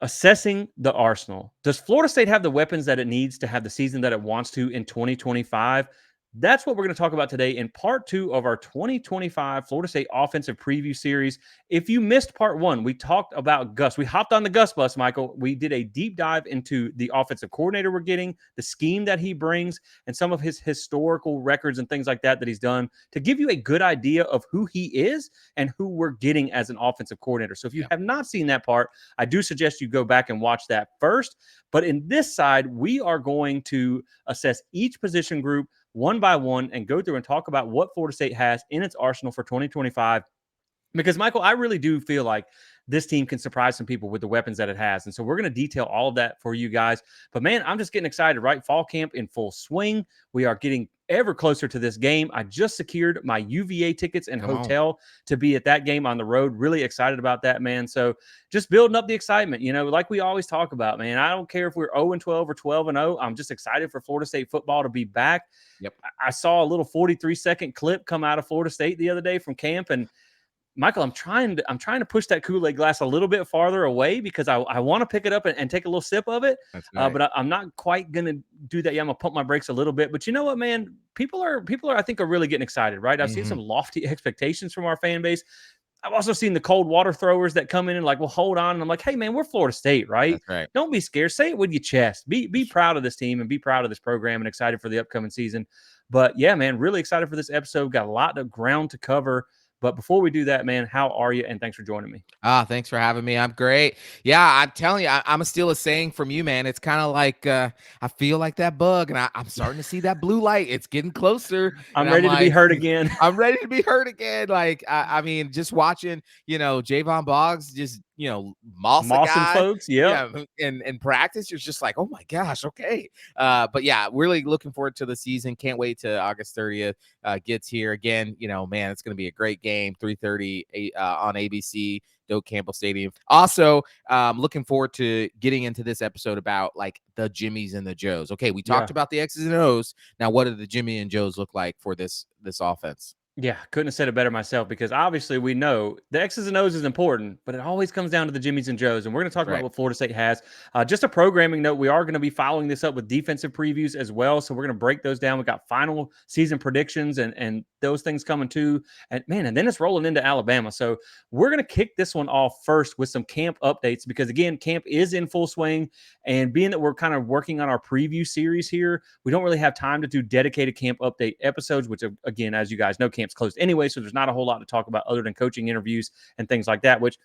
assessing the arsenal. Does Florida State have the weapons that it needs to have the season that it wants to in 2025? That's what we're going to talk about today in part 2 of our 2025 Florida State offensive preview series. If you missed part 1, we talked about Gus. We hopped on the Gus bus, Michael. We did a deep dive into the offensive coordinator we're getting, the scheme that he brings, and some of his historical records and things like that he's done to give you a good idea of who he is and who we're getting as an offensive coordinator. So if you have not seen that part, I do suggest you go back and watch that first. But in this side, we are going to assess each position group one by one and go through and talk about what Florida State has in its arsenal for 2025. Because, Michael, I really do feel like this team can surprise some people with the weapons that it has. And so we're going to detail all of that for you guys. But, man, I'm just getting excited, right? Fall camp in full swing. We are getting ever closer to this game. I just secured my UVA tickets and hotel to be at that game on the road. Really excited about that, man. So just building up the excitement, like we always talk about, man. I don't care if we're 0-12 or 12-0. I'm just excited for Florida State football to be back. Yep. I saw a little 43-second clip come out of Florida State the other day from camp, and Michael, I'm trying to push that Kool-Aid glass a little bit farther away because I want to pick it up and take a little sip of it. That's right. But I'm not quite going to do that. Yeah, I'm going to pump my brakes a little bit. But you know what, man? People are I think, are really getting excited, right? I've seen some lofty expectations from our fan base. I've also seen the cold water throwers that come in and like, well, hold on. And I'm like, hey, man, we're Florida State, right? That's right. Don't be scared. Say it with your chest. Be proud of this team and be proud of this program and excited for the upcoming season. But yeah, man, really excited for this episode. Got a lot of ground to cover. But before we do that, man, how are you? And thanks for joining me. Thanks for having me. I'm great. Yeah, I'm telling you, I'm going to steal a saying from you, man. It's kind of like I feel like that bug, and I'm starting to see that blue light. It's getting closer. I'm ready to be hurt again. I'm ready to be hurt again. Like, I mean, just watching, Javon Boggs just, Mossing folks. Yeah. In practice, you're just like, oh my gosh. Okay. But yeah, really looking forward to the season. Can't wait to August 30th gets here again. Man, it's going to be a great game. 3:30 on ABC, Doak Campbell Stadium. Also, looking forward to getting into this episode about like the Jimmies and the Joes. Okay. We talked about the X's and O's. Now, what do the Jimmy and Joes look like for this offense? Yeah, couldn't have said it better myself because obviously we know the X's and O's is important, but it always comes down to the Jimmies and Joes. And we're going to talk about what Florida State has. Just a programming note, we are going to be following this up with defensive previews as well. So we're going to break those down. We got final season predictions and those things coming too. And man, and then it's rolling into Alabama. So we're going to kick this one off first with some camp updates because again, camp is in full swing. And being that we're kind of working on our preview series here, we don't really have time to do dedicated camp update episodes, which again, as you guys know, camp's closed anyway, so there's not a whole lot to talk about other than coaching interviews and things like that, which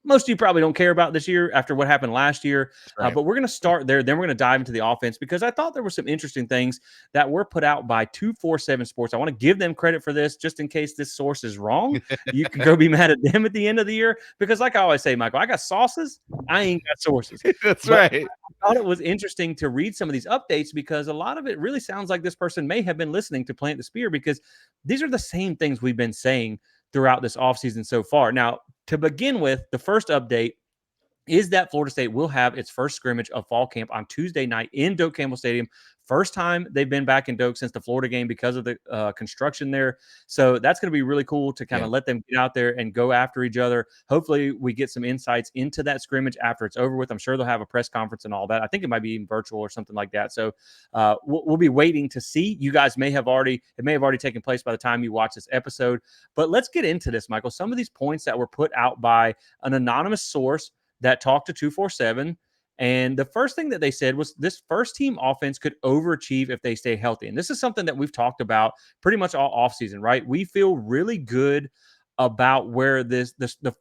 most of you probably don't care about this year after what happened last year. But we're going to start there. Then we're going to dive into the offense because I thought there were some interesting things that were put out by 247 Sports. I want to give them credit for this just in case this source is wrong. You can go be mad at them at the end of the year because like I always say, Michael, I got sauces. I ain't got sources. That's right. I thought it was interesting to read some of these updates because a lot of it really sounds like this person may have been listening to Plant the Spear because these are the same things we've been saying throughout this offseason so far. Now, to begin with, the first update is that Florida State will have its first scrimmage of fall camp on Tuesday night in Doak Campbell Stadium. First time they've been back in Doak since the Florida game because of the construction there. So that's going to be really cool to kind of let them get out there and go after each other. Hopefully we get some insights into that scrimmage after it's over with. I'm sure they'll have a press conference and all that. I think it might be even virtual or something like that. So we'll be waiting to see. You guys may have already taken place by the time you watch this episode. But let's get into this, Michael. Some of these points that were put out by an anonymous source that talked to 247. And the first thing that they said was this first team offense could overachieve if they stay healthy. And this is something that we've talked about pretty much all offseason, right? We feel really good about where the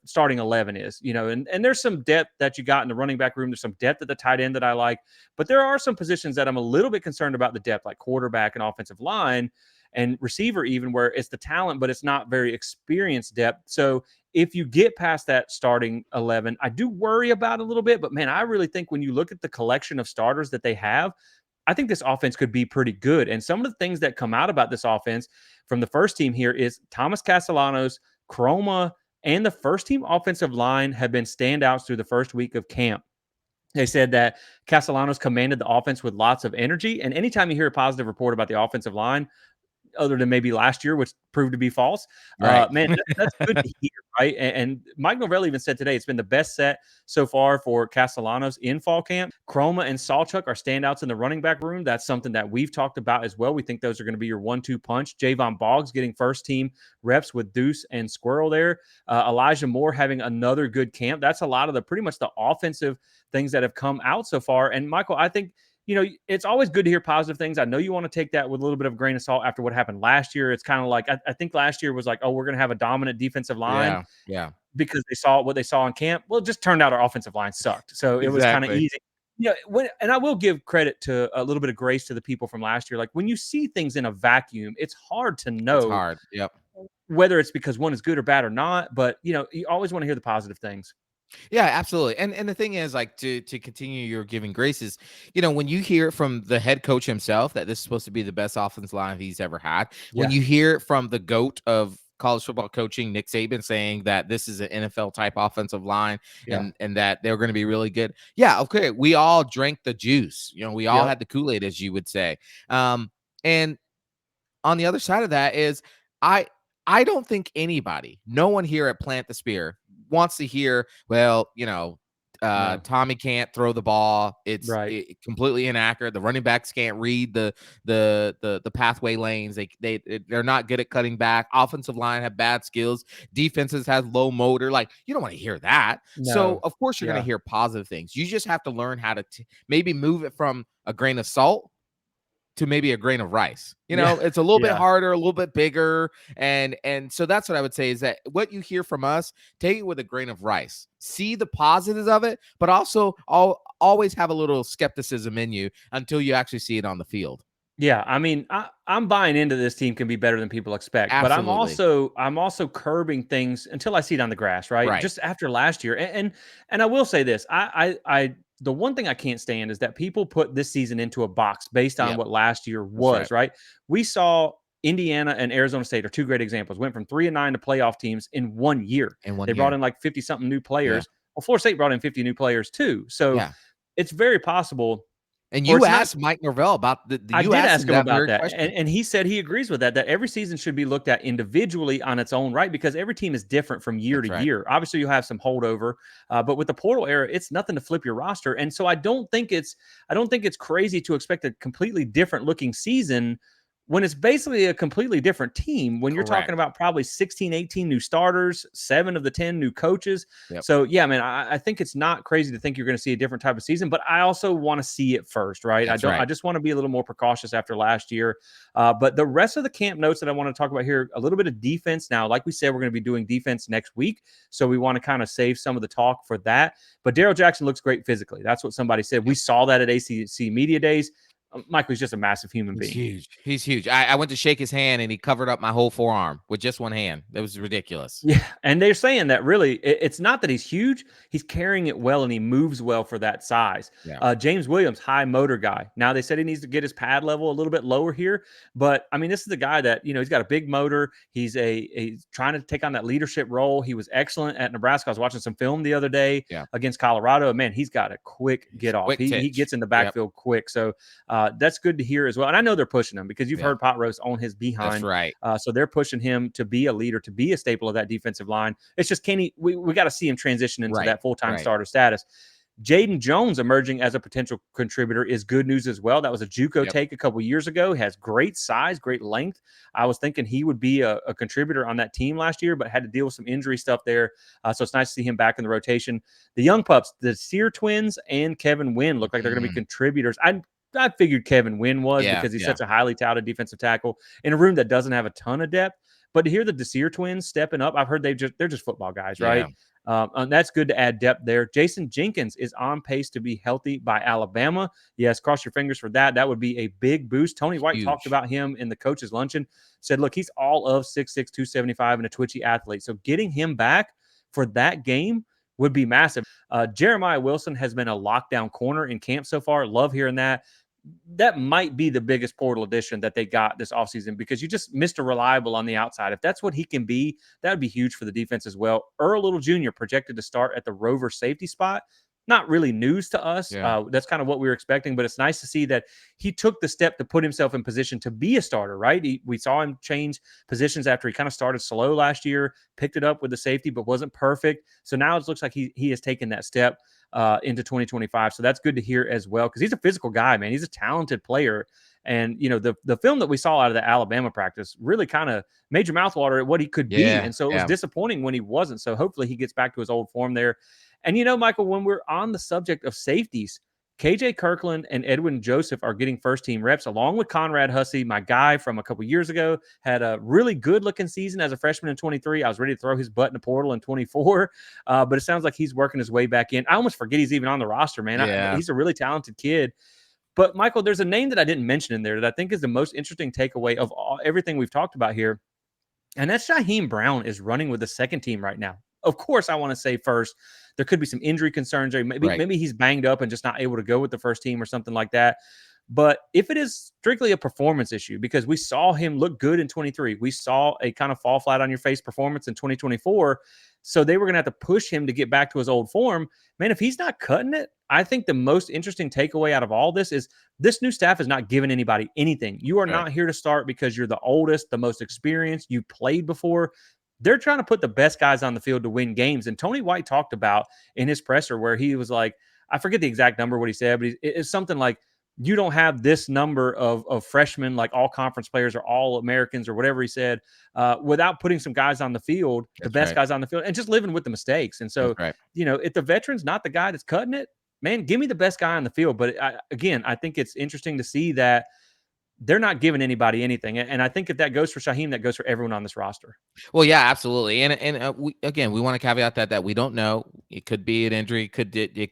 starting 11 is, and there's some depth that you got in the running back room. There's some depth at the tight end that I like, but there are some positions that I'm a little bit concerned about the depth, like quarterback and offensive line and receiver, even where it's the talent, but it's not very experienced depth. So if you get past that starting 11, I do worry about it a little bit, but man, I really think when you look at the collection of starters that they have, I think this offense could be pretty good. And some of the things that come out about this offense from the first team here is Thomas Castellanos, Chroma, and the first team offensive line have been standouts through the first week of camp. They said that Castellanos commanded the offense with lots of energy. And anytime you hear a positive report about the offensive line, other than maybe last year, which proved to be false. Right. Man, that's good to hear, right? And Mike Norvell even said today it's been the best set so far for Castellanos in fall camp. Chroma and Sawchuk are standouts in the running back room. That's something that we've talked about as well. We think those are going to be your 1-2 punch. Javon Boggs getting first team reps with Deuce and Squirrel there. Elijah Moore having another good camp. That's a lot of the pretty much the offensive things that have come out so far. And Michael, I think, it's always good to hear positive things. I know you want to take that with a little bit of a grain of salt after what happened last year. It's kind of like, I think last year was like, oh, we're going to have a dominant defensive line Yeah. Yeah. because they saw what they saw in camp. Well, it just turned out our offensive line sucked. So it was kind of Exactly. easy. And I will give credit to a little bit of grace to the people from last year. Like when you see things in a vacuum, it's hard to It's know hard. Yep. whether it's because one is good or bad or not. But, you always want to hear the positive things. Yeah, absolutely. And the thing is, like, to continue your giving graces, when you hear from the head coach himself that this is supposed to be the best offensive line he's ever had, when Yeah. you hear it from the GOAT of college football coaching, Nick Saban, saying that this is an NFL type offensive line Yeah. and that they're going to be really good. Yeah, okay. We all drank the juice. We all Yep. had the Kool-Aid, as you would say. And on the other side of that is I I don't think anybody, no one here at Plant the Spear wants to hear, well, No. Tommy can't throw the ball. It's Right. completely inaccurate. The running backs can't read the pathway lanes. They're not good at cutting back. Offensive line have bad skills. Defenses has low motor. Like, you don't want to hear that. So No. of course you're going Yeah. to hear positive things. You just have to learn how to maybe move it from a grain of salt to maybe a grain of rice. Yeah. It's a little bit Yeah. harder, a little bit bigger. And so that's what I would say is that what you hear from us, take it with a grain of rice. See the positives of it, but also always have a little skepticism in you until you actually see it on the field. Yeah, I mean, I'm buying into this team can be better than people expect, but Absolutely. I'm also curbing things until I see it on the grass, right? Right. Just after last year, and I will say this, I the one thing I can't stand is that people put this season into a box based on Yep. what last year That's right. was, right? We saw Indiana and Arizona State are two great examples. Went from 3-9 to playoff teams in 1 year. In one They brought year. in like 50 something new Yeah. players. Well, Florida State brought in 50 new players too. So Yeah. it's very possible, And or you it's not. asked Mike Norvell about I you did asked ask him him that about very that, and question. and he said he agrees with that, that every season should be looked at individually on its own right, because every team is different from year to That's right. year. Obviously, you have some holdover, but with the portal era, it's nothing to flip your roster, and so I don't think it's crazy to expect a completely different looking season when it's basically a completely different team, when you're talking Correct. about probably 16, 18 new starters, 7 of the 10 new coaches. Yep. So, yeah, man, I think it's not crazy to think you're going to see a different type of season, but I also want to see it first, right? That's I right. just want to be a little more precautious after last year. But the rest of the camp notes that I want to talk about here, a little bit of defense. Now, like we said, we're going to be doing defense next week. So we want to kind of save some of the talk for that. But Darrell Jackson looks great physically. That's what somebody said. We saw that at ACC Media Days. Michael's just a massive human He's being. huge. He's huge. I went to shake his hand and he covered up my whole forearm with just one hand. That was ridiculous. Yeah, and they're saying that really it's not that he's huge, he's carrying it well and he moves well for that size. Yeah. James Williams, high motor guy. Now they said he needs to get his pad level a little bit lower here, but I mean, this is the guy that, he's got a big motor. He's trying to take on that leadership role. He was excellent at Nebraska. I was watching some film the other day Yeah. against Colorado. Man, he's got a quick get off. Quick He titch. gets in the Yep. backfield quick. So that's good to hear as well. And I know they're pushing him because you've Yeah. heard Pot Roast on his That's behind. right. So they're pushing him to be a leader, to be a staple of that defensive line. It's just, can he? We got to see him transition into Right. that full-time Right. starter status. Jaden Jones emerging as a potential contributor is good news as well. That was a JUCO Yep. take a couple years ago. He has great size, great length. I was thinking he would be a contributor on that team last year, but had to deal with some injury stuff there. So it's nice to see him back in the rotation. The young pups, the Sear twins and Kevin Wynn, look like they're going to be contributors. I figured Kevin Wynn was, Yeah, because he's yeah. such a highly touted defensive tackle in a room that doesn't have a ton of depth. But to hear the Desir twins stepping up, I've heard they're just football guys, right? And that's good to add depth there. Jason Jenkins is on pace to be healthy by Alabama. Yes, cross your fingers for that. That would be a big boost. Tony White talked Huge. about him in the coach's luncheon, said, look, he's all of 6'6", 275 and a twitchy athlete. So getting him back for that game would be massive. Jeremiah Wilson has been a lockdown corner in camp so far. Love hearing that. That might be the biggest portal addition that they got this offseason, because you just Mr. Reliable on the outside. If that's what he can be, that would be huge for the defense as well. Earl Little Jr. projected to start at the Rover safety spot. not really news to us. Yeah. That's kind of what we were expecting, but it's nice to see that he took the step to put himself in position to be a starter, right? We saw him change positions after he kind of started slow last year, picked it up with the safety, but wasn't perfect. So now it looks like he has taken that step into 2025. So that's good to hear as well, because he's a physical guy, man. He's a talented player. And, the film that we saw out of the Alabama practice really kind of made your mouth water at what he could be. Yeah. And so it was Yeah. disappointing when he wasn't. So hopefully he gets back to his old form there. And, Michael, when we're on the subject of safeties, KJ Kirkland and Edwin Joseph are getting first team reps along with Conrad Hussey, my guy from a couple years ago, had a really good looking season as a freshman in 23. I was ready to throw his butt in the portal in 24, but it sounds like he's working his way back in. I almost forget he's even on the roster, man. Yeah. He's a really talented kid. But Michael, there's a name that I didn't mention in there that I think is the most interesting takeaway of everything we've talked about here. And that's Shaheem Brown is running with the second team right now. Of course, I want to say first, there could be some injury concerns, or Right. maybe he's banged up and just not able to go with the first team or something like that. But if it is strictly a performance issue, because we saw him look good in 23, we saw a kind of fall flat on your face performance in 2024. So they were going to have to push him to get back to his old form. Man, if he's not cutting it, I think the most interesting takeaway out of all this is this new staff is not giving anybody anything. You are Right. not here to start because you're the oldest, the most experienced, you played before. They're trying to put the best guys on the field to win games. And Tony White talked about in his presser where he was like, I forget the exact number what he said, but it's something like, you don't have this number of freshmen, like all conference players or all Americans or whatever he said, without putting some guys on the field, the That's best right. guys on the field, and just living with the mistakes. And That's so, right. if the veteran's not the guy that's cutting it, man, give me the best guy on the field. But again, I think it's interesting to see that they're not giving anybody anything. And I think if that goes for Shaheem, that goes for everyone on this roster. Well, yeah, absolutely. And we want to caveat that we don't know. It could be an injury. It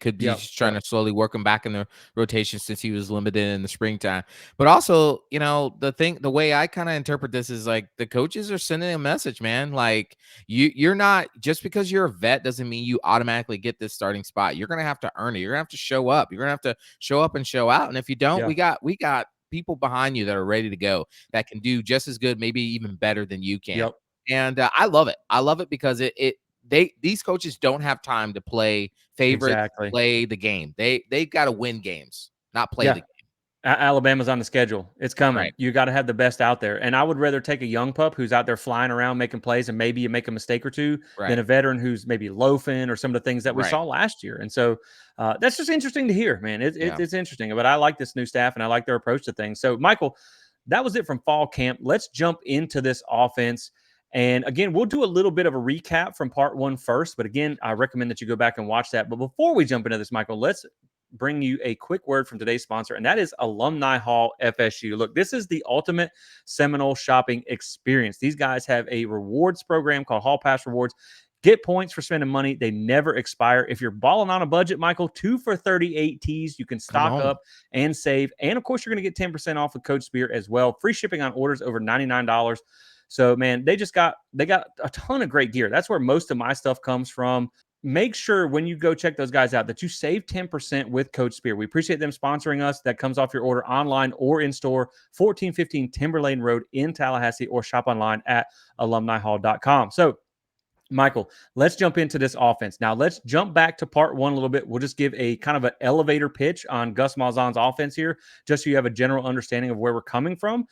could be Yep. just trying to slowly work him back in the rotation since he was limited in the springtime. But also, the way I kind of interpret this is like the coaches are sending a message, man. Like you're not, just because you're a vet doesn't mean you automatically get this starting spot. You're gonna have to earn it. You're gonna have to show up. You're gonna have to show up and show out. And if you don't, Yeah. we got people behind you that are ready to go that can do just as good, maybe even better than you can. Yep. And I love it. I love it because these coaches don't have time to play favorites, Exactly. play the game. They've got to win games, not play the Yeah. game. Alabama's on the schedule. It's coming. Right. You got to have the best out there. And I would rather take a young pup who's out there flying around making plays and maybe you make a mistake or two than Right. a veteran who's maybe loafing or some of the things that we Right. saw last year. And so that's just interesting to hear, man. Yeah. It's interesting. But I like this new staff and I like their approach to things. So, Michael, that was it from fall camp. Let's jump into this offense. And again, we'll do a little bit of a recap from part one first. But again, I recommend that you go back and watch that. But before we jump into this, Michael, let's bring you a quick word from today's sponsor, and that is Alumni Hall FSU. Look, this is the ultimate Seminole shopping experience. These guys have a rewards program called Hall Pass Rewards. Get points for spending money. They never expire. If you're balling on a budget, Michael, 2 for 38 tees. You can Come stock on. up and save. And of course, you're going to get 10% off with Code Spear as well. Free shipping on orders over $99. So, man, they got a ton of great gear. That's where most of my stuff comes from. Make sure when you go check those guys out that you save 10% with Code Spear. We appreciate them sponsoring us. That comes off your order online or in store, 1415 Timberlane Road in Tallahassee, or shop online at alumnihall.com. So, Michael, let's jump into this offense. Now, let's jump back to part one a little bit. We'll just give a kind of an elevator pitch on Gus Malzahn's offense here, just so you have a general understanding of where we're coming from.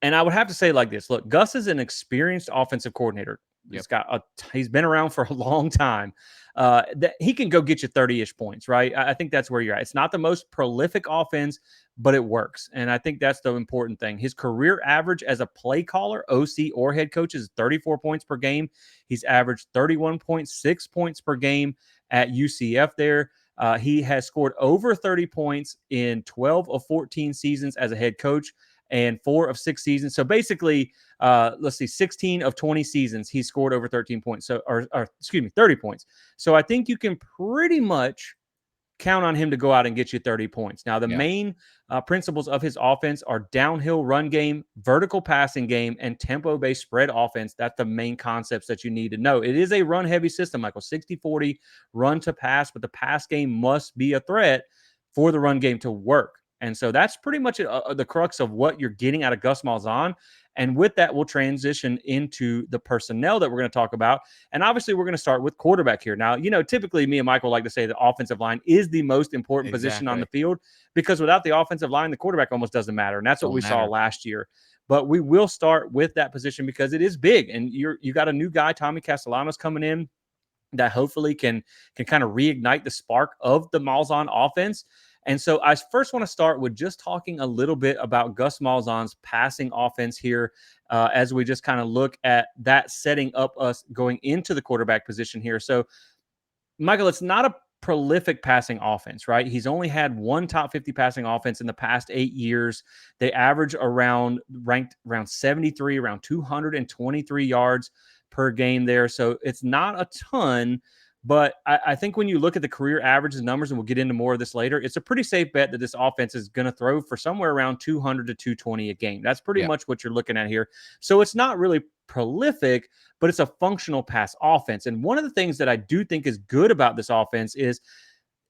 And I would have to say like this. Look, Gus is an experienced offensive coordinator. Yep. He's been around for a long time. That he can go get you 30-ish points, right? I think that's where you're at. It's not the most prolific offense, but it works. And I think that's the important thing. His career average as a play caller, OC, or head coach is 34 points per game. He's averaged 31.6 points per game at UCF there. He has scored over 30 points in 12 of 14 seasons as a head coach and 4 of 6 seasons. So basically, 16 of 20 seasons, he scored over 13 points. So, or excuse me, 30 points. So I think you can pretty much count on him to go out and get you 30 points. Now, the Yeah. main principles of his offense are downhill run game, vertical passing game, and tempo-based spread offense. That's the main concepts that you need to know. It is a run-heavy system, Michael, 60-40 run to pass, but the pass game must be a threat for the run game to work. And so that's pretty much the crux of what you're getting out of Gus Malzahn. And with that, we'll transition into the personnel that we're going to talk about. And obviously, we're going to start with quarterback here. Now, typically me and Michael like to say the offensive line is the most important position on the Exactly. field, because without the offensive line, the quarterback almost doesn't matter. And that's what Don't we saw matter. last year. But we will start with that position because it is big. And you got a new guy, Tommy Castellanos, coming in that hopefully can kind of reignite the spark of the Malzahn offense. And so I first want to start with just talking a little bit about Gus Malzahn's passing offense here, as we just kind of look at that setting up us going into the quarterback position here. So, Michael, it's not a prolific passing offense, right? He's only had one top 50 passing offense in the past 8 years. They average ranked around 73, around 223 yards per game there. So it's not a ton, but I think when you look at the career averages numbers, and we'll get into more of this later, it's a pretty safe bet that this offense is going to throw for somewhere around 200 to 220 a game. That's pretty Yeah. much what you're looking at here. So it's not really prolific, but it's a functional pass offense. And one of the things that I do think is good about this offense is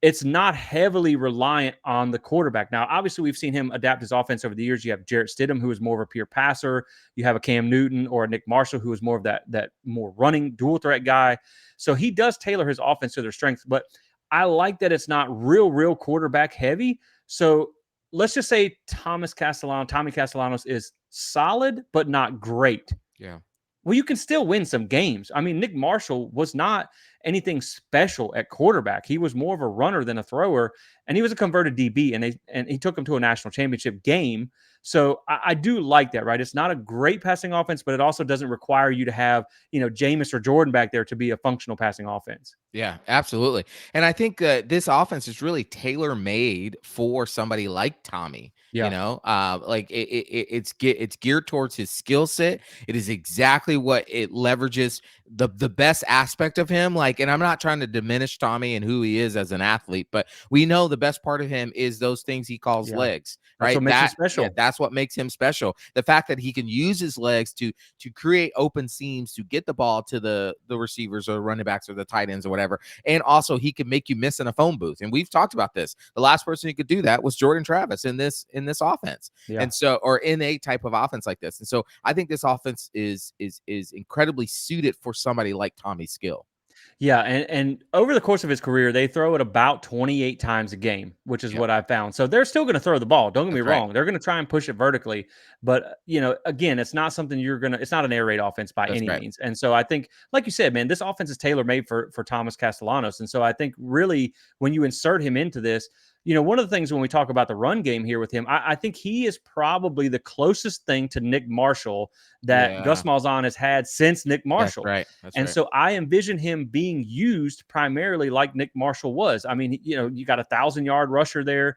it's not heavily reliant on the quarterback. Now, obviously, we've seen him adapt his offense over the years. You have Jarrett Stidham, who is more of a pure passer. You have a Cam Newton or a Nick Marshall, who is more of that more running dual threat guy. So he does tailor his offense to their strengths. But I like that it's not real quarterback heavy. So let's just say Tommy Castellanos is solid, but not great. Yeah. Well, you can still win some games. I mean, Nick Marshall was not anything special at quarterback. He was more of a runner than a thrower, and he was a converted DB, and he took him to a national championship game. So I do like that, right? It's not a great passing offense, but it also doesn't require you to have, Jameis or Jordan back there to be a functional passing offense. Yeah, absolutely. And I think this offense is really tailor made for somebody like Tommy. Yeah. Like it's geared towards his skill set. It is exactly what it leverages the best aspect of him. Like, and I'm not trying to diminish Tommy and who he is as an athlete, but we know the best part of him is those things he calls Yeah. legs. That's Right. what makes him special. That's what makes him special. The fact that he can use his legs to create open seams, to get the ball to the receivers or running backs or the tight ends or whatever. And also he can make you miss in a phone booth. And we've talked about this. The last person who could do that was Jordan Travis in this offense. Yeah. And so, or in a type of offense like this. And so I think this offense is incredibly suited for somebody like Tommy Skill. Yeah, and over the course of his career, they throw it about 28 times a game, which is Yep. what I found. So they're still going to throw the ball. Don't get me That's right. wrong. They're going to try and push it vertically, but again, it's not something it's not an air raid offense by That's any right. means. And so I think, like you said, man, this offense is tailor made for Thomas Castellanos. And so I think really when you insert him into this, one of the things when we talk about the run game here with him, I think he is probably the closest thing to Nick Marshall that Yeah. Gus Malzahn has had since Nick Marshall. That's right. That's And right. so I envision him being used primarily like Nick Marshall was. I mean, you got 1,000-yard rusher there.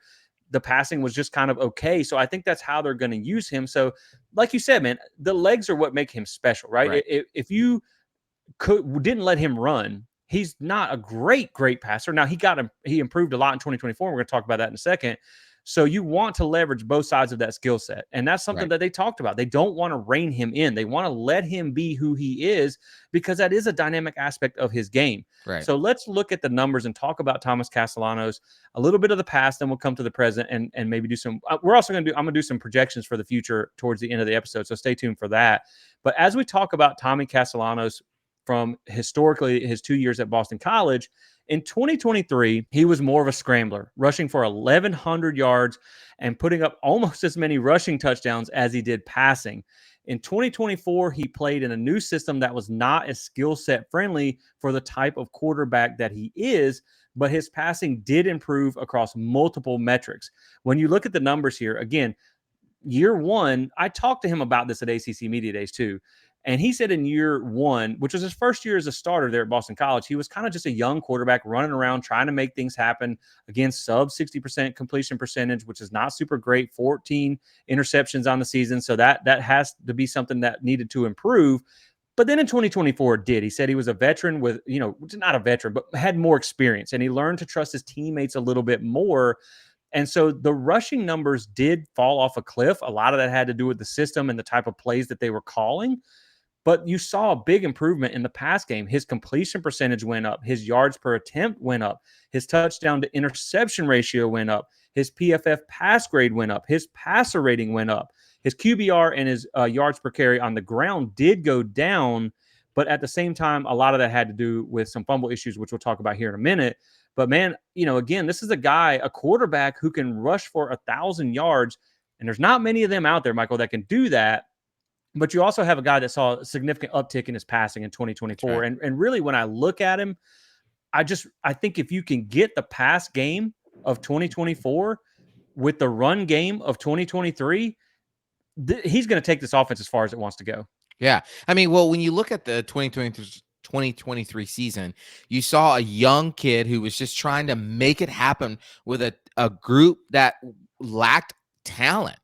The passing was just kind of okay. So I think that's how they're going to use him. So, like you said, man, the legs are what make him special, right? Right. If you didn't let him run, he's not a great passer. Now he improved a lot in 2024. We're going to talk about that in a second. So you want to leverage both sides of that skill set. And that's something Right. that they talked about. They don't want to rein him in. They want to let him be who he is because that is a dynamic aspect of his game. Right. So let's look at the numbers and talk about Thomas Castellanos, a little bit of the past, then we'll come to the present and maybe do some, I'm going to do some projections for the future towards the end of the episode. So stay tuned for that. But as we talk about Tommy Castellanos from historically his 2 years at Boston College, in 2023, he was more of a scrambler, rushing for 1,100 yards and putting up almost as many rushing touchdowns as he did passing. In 2024, he played in a new system that was not as skill set friendly for the type of quarterback that he is, but his passing did improve across multiple metrics. When you look at the numbers here, again, year one, I talked to him about this at ACC Media Days too. And he said in year one, which was his first year as a starter there at Boston College, he was kind of just a young quarterback running around trying to make things happen. Again, sub 60% completion percentage, which is not super great. 14 interceptions on the season. So that has to be something that needed to improve. But then in 2024, it did. He said he was a veteran with, not a veteran, but had more experience. And he learned to trust his teammates a little bit more. And so the rushing numbers did fall off a cliff. A lot of that had to do with the system and the type of plays that they were calling. But you saw a big improvement in the pass game. His completion percentage went up. His yards per attempt went up. His touchdown to interception ratio went up. His PFF pass grade went up. His passer rating went up. His QBR and his yards per carry on the ground did go down, but at the same time, a lot of that had to do with some fumble issues, which we'll talk about here in a minute. But man, again, this is a quarterback who can rush for 1,000 yards, and there's not many of them out there, Michael, that can do that. But you also have a guy that saw a significant uptick in his passing in 2024. Right. And really, when I look at him, I think if you can get the pass game of 2024 with the run game of 2023, he's going to take this offense as far as it wants to go. Yeah. I mean, well, when you look at the 2023 season, you saw a young kid who was just trying to make it happen with a group that lacked talent.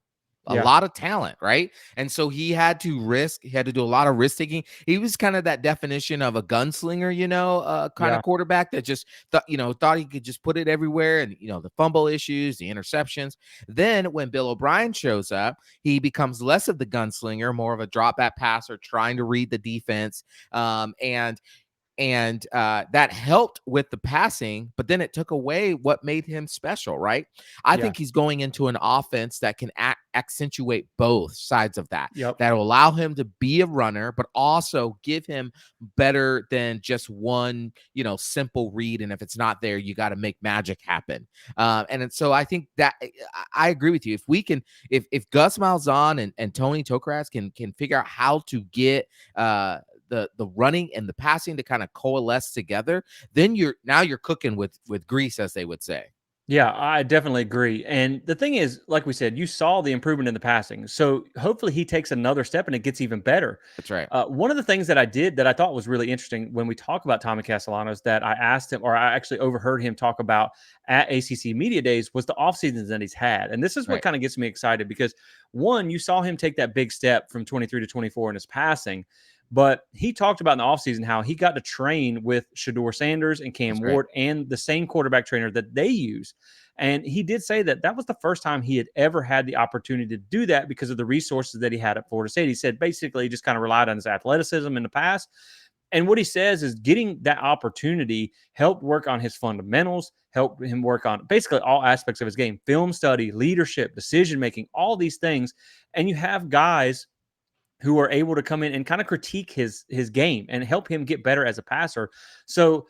A lot of talent, right? And so he had to do a lot of risk taking. He was kind of that definition of a gunslinger, kind of quarterback that just thought he could just put it everywhere. And the fumble issues, the interceptions. Then when Bill O'Brien shows up, he becomes less of the gunslinger, more of a drop back passer, trying to read the defense. And that helped with the passing, but then it took away what made him special, right? I think he's going into an offense that can accentuate both sides of that. That will allow him to be a runner, but also give him better than just one, simple read. And if it's not there, you got to make magic happen. So I think that I agree with you. If we can, if Gus Malzahn and Tony Tokras can figure out how to get the running and the passing to kind of coalesce together, then you're cooking with grease, as they would say. Yeah, I definitely agree. And the thing is, like we said, you saw the improvement in the passing. So hopefully he takes another step and it gets even better. That's right. One of the things that I did that I thought was really interesting when we talk about Tommy Castellanos that I asked him, or I actually overheard him talk about at ACC Media Days, was the off seasons that he's had. And this is what kind of gets me excited because, one, you saw him take that big step from 23 to 24 in his passing. But he talked about in the offseason how he got to train with Shedeur Sanders and Cam Ward and the same quarterback trainer that they use. And he did say that that was the first time he had ever had the opportunity to do that because of the resources that he had at Florida State. He said basically he just kind of relied on his athleticism in the past. And what he says is getting that opportunity helped work on his fundamentals, helped him work on basically all aspects of his game, film study, leadership, decision-making, all these things. And you have guys who are able to come in and kind of critique his game and help him get better as a passer. So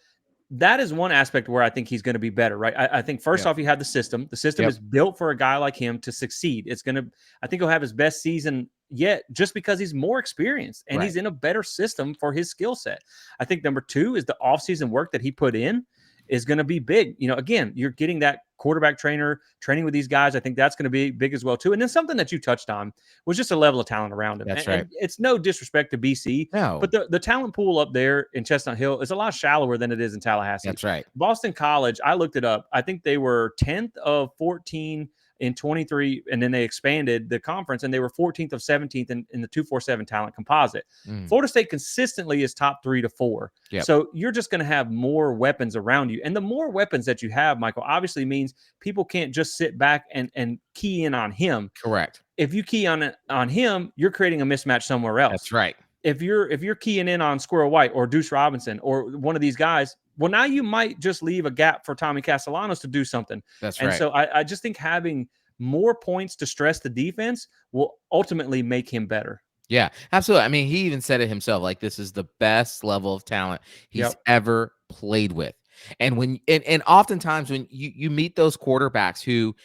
that is one aspect where I think he's going to be better, right? I think first off, you have the system. The system is built for a guy like him to succeed. I think he'll have his best season yet just because he's more experienced and he's in a better system for his skill set. I think number two is the offseason work that he put in is going to be big. Again, you're getting that quarterback trainer training with these guys. I think that's going to be big as well too. And then something that you touched on was just a level of talent around him. That's right. And it's no disrespect to BC, but the talent pool up there in Chestnut Hill is a lot shallower than it is in Tallahassee. That's right. Boston College, I looked it up. I think they were 10th of 14 in 23, and then they expanded the conference, and they were 14th of 17th in the 247 talent composite. Florida State consistently is top 3 to 4. So you're just going to have more weapons around you. And the more weapons that you have, Michael, obviously means people can't just sit back and key in on him. Correct. If you key on him, you're creating a mismatch somewhere else. That's right. If you're keying in on Squirrel White or Deuce Robinson or one of these guys, well, now you might just leave a gap for Tommy Castellanos to do something. That's right. And so I just think having more points to stress the defense will ultimately make him better. Yeah, absolutely. I mean, he even said it himself, like this is the best level of talent he's ever played with. And and oftentimes when you meet those quarterbacks who,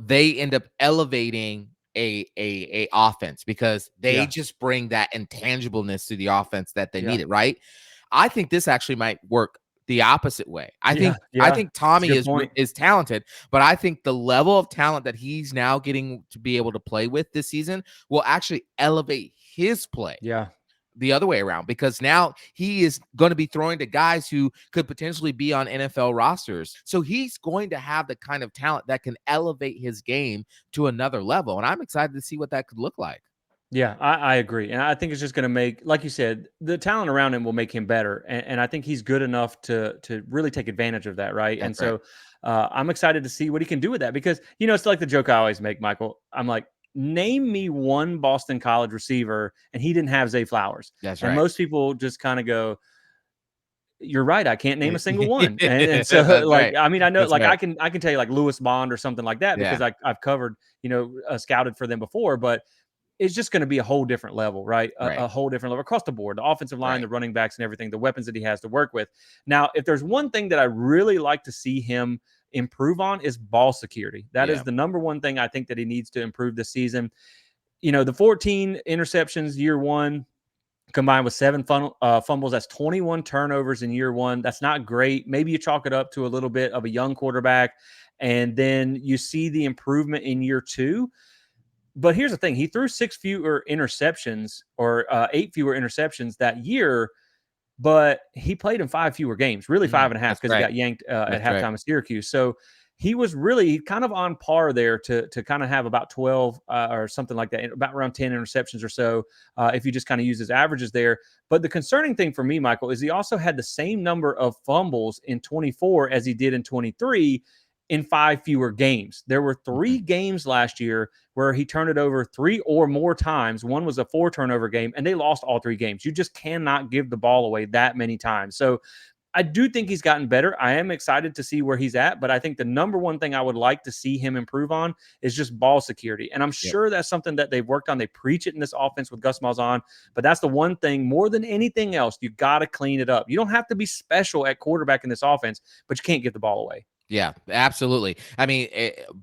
they end up elevating a offense because they just bring that intangibleness to the offense that they needed, right? I think this actually might work the opposite way. I think Tommy is talented, but I think the level of talent that he's now getting to be able to play with this season will actually elevate his play. The other way around, because now he is going to be throwing to guys who could potentially be on NFL rosters. So he's going to have the kind of talent that can elevate his game to another level. And I'm excited to see what that could look like. Yeah, I agree. And I think it's just going to make, like you said, the talent around him will make him better. And I think he's good enough to really take advantage of that, right? That's so I'm excited to see what he can do with that because, it's like the joke I always make, Michael. I'm like, name me one Boston College receiver and he didn't have Zay Flowers. That's and right. most people just kind of go, You're right. I can't name a single one. And so That's like, right. I mean, I know That's like right. I can tell you like Lewis Bond or something like that because Yeah. I've covered, scouted for them before, but it's just going to be a whole different level, right? Right. A whole different level across the board, the offensive line, Right. the running backs, and everything, the weapons that he has to work with. Now, if there's one thing that I really like to see him improve on is ball security. That is Yeah. the number one thing I think that he needs to improve this season. The 14 interceptions year one, combined with seven fumbles, that's 21 turnovers in year one. That's not great. Maybe you chalk it up to a little bit of a young quarterback, and then you see the improvement in year two. But here's the thing: he threw six fewer interceptions or eight fewer interceptions that year, but he played in five fewer games, really five and a half, That's because he right. got yanked at That's right. halftime of Syracuse. So he was really kind of on par there to kind of have about 12 or something like that, about around 10 interceptions or so, if you just kind of use his averages there. But the concerning thing for me, Michael, is he also had the same number of fumbles in 24 as he did in 23 in five fewer games. There were three Mhm. games last year where he turned it over three or more times. One was a four turnover game, and they lost all three games. You just cannot give the ball away that many times. So I do think he's gotten better. I am excited to see where he's at, but I think the number one thing I would like to see him improve on is just ball security. And I'm Yep. sure that's something that they've worked on. They preach it in this offense with Gus Malzahn, but that's the one thing more than anything else, you got to clean it up. You don't have to be special at quarterback in this offense, but you can't give the ball away. Yeah, absolutely. I mean,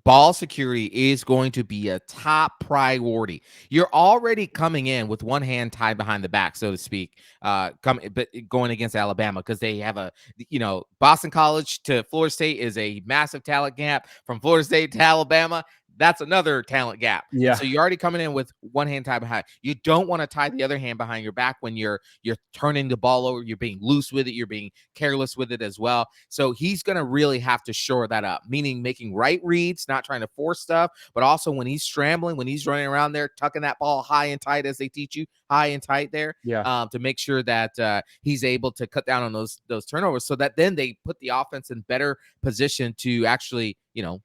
ball security is going to be a top priority. You're already coming in with one hand tied behind the back, so to speak, but going against Alabama because they have Boston College to Florida State is a massive talent gap. From Florida State to Alabama, that's another talent gap. And Yeah. so you're already coming in with one hand tied behind. You don't want to tie the other hand behind your back when you're turning the ball over. You're being loose with it. You're being careless with it as well. So he's going to really have to shore that up, meaning making right reads, not trying to force stuff, but also when he's scrambling, when he's running around there, tucking that ball high and tight as they teach you, high and tight there, Yeah. to make sure that he's able to cut down on those turnovers so that then they put the offense in better position to actually,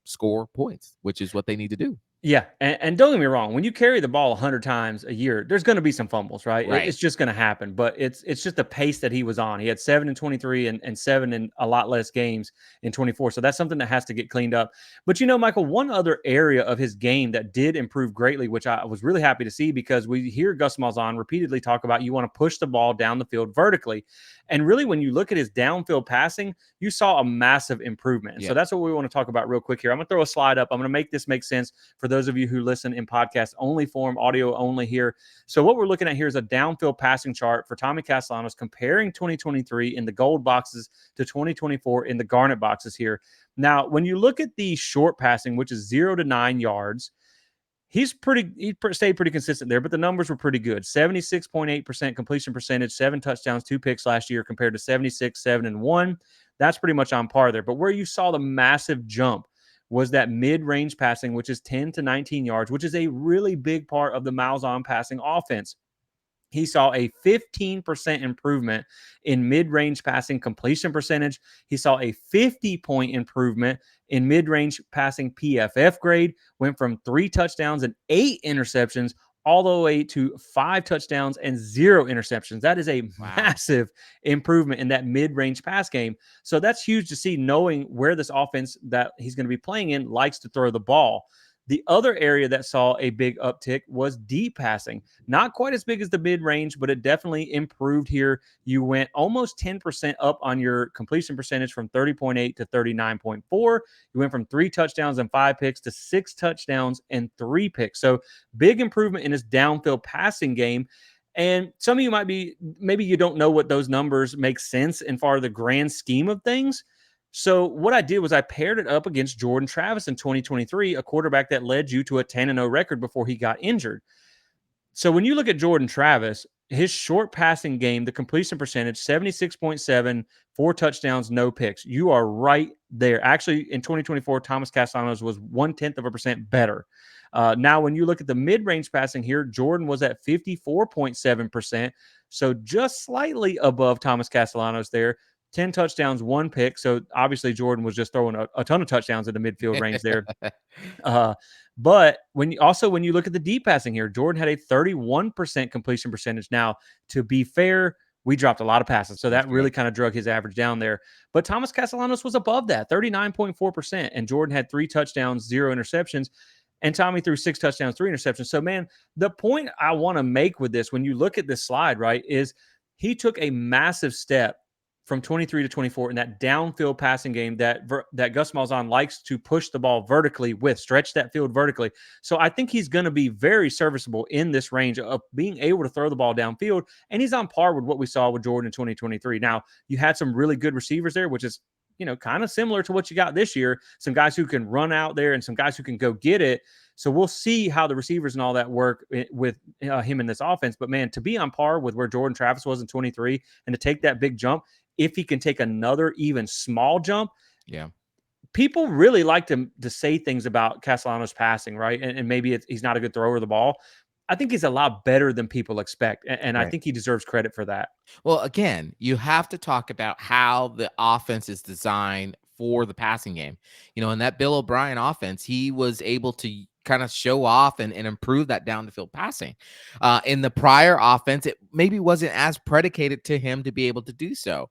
score points, which is what they need to do. Yeah, and don't get me wrong. When you carry the ball 100 times a year, there's going to be some fumbles, right? Right. It's just going to happen. But it's just the pace that he was on. He had 7 in 23 and 7 in a lot less games in 24. So that's something that has to get cleaned up. But Michael, one other area of his game that did improve greatly, which I was really happy to see, because we hear Gus Malzahn repeatedly talk about you want to push the ball down the field vertically. And really, when you look at his downfield passing, you saw a massive improvement. And so Yeah. that's what we want to talk about real quick here. I'm going to throw a slide up. I'm going to make this make sense for those of you who listen in podcast only form, audio only here. So what we're looking at here is a downfield passing chart for Tommy Castellanos, comparing 2023 in the gold boxes to 2024 in the garnet boxes here. Now, when you look at the short passing, which is 0 to 9 yards, he stayed pretty consistent there, but the numbers were pretty good. 76.8% completion percentage, 7 touchdowns, 2 picks last year compared to 76, 7, and 1. That's pretty much on par there. But where you saw the massive jump was that mid-range passing, which is 10 to 19 yards, which is a really big part of the Malzahn passing offense. He saw a 15% improvement in mid-range passing completion percentage. He saw a 50-point improvement in mid-range passing PFF grade, went from 3 touchdowns and 8 interceptions all the way to 5 touchdowns and 0 interceptions. That is a Wow. massive improvement in that mid-range pass game. So that's huge to see, knowing where this offense that he's going to be playing in likes to throw the ball. The other area that saw a big uptick was deep passing. Not quite as big as the mid range, but it definitely improved here. You went almost 10% up on your completion percentage from 30.8 to 39.4. You went from 3 touchdowns and 5 picks to 6 touchdowns and 3 picks. So big improvement in his downfield passing game. And some of you might be, maybe you don't know what those numbers make sense in far the grand scheme of things. So what I did was I paired it up against Jordan Travis in 2023, a quarterback that led you to a 10-0 record before he got injured. So when you look at Jordan Travis, his short passing game, the completion percentage, 76.7, 4 touchdowns, no picks. You are right there. Actually, in 2024, Thomas Castellanos was 0.1% better. Now, when you look at the mid-range passing here, Jordan was at 54.7%. So just slightly above Thomas Castellanos there. 10 touchdowns, 1 pick. So obviously Jordan was just throwing a ton of touchdowns in the midfield range there. Uh, but when you look at the deep passing here, Jordan had a 31% completion percentage. Now, to be fair, we dropped a lot of passes. So That's that right. really kind of drug his average down there. But Thomas Castellanos was above that, 39.4%. And Jordan had 3 touchdowns, 0 interceptions. And Tommy threw 6 touchdowns, 3 interceptions. So, man, the point I want to make with this, when you look at this slide, right, is he took a massive step from 23 to 24 in that downfield passing game that Gus Malzahn likes to push the ball vertically with, stretch that field vertically. So I think he's going to be very serviceable in this range of being able to throw the ball downfield, and he's on par with what we saw with Jordan in 2023. Now, you had some really good receivers there, which is kind of similar to what you got this year. Some guys who can run out there and some guys who can go get it. So we'll see how the receivers and all that work with him in this offense. But man, to be on par with where Jordan Travis was in 23 and to take that big jump, if he can take another even small jump, Yeah. people really like to say things about Castellanos passing, right? And maybe he's not a good thrower of the ball. I think he's a lot better than people expect. And I Right. think he deserves credit for that. Well, again, you have to talk about how the offense is designed for the passing game. In that Bill O'Brien offense, he was able to kind of show off and improve that down the field passing. In the prior offense, it maybe wasn't as predicated to him to be able to do so.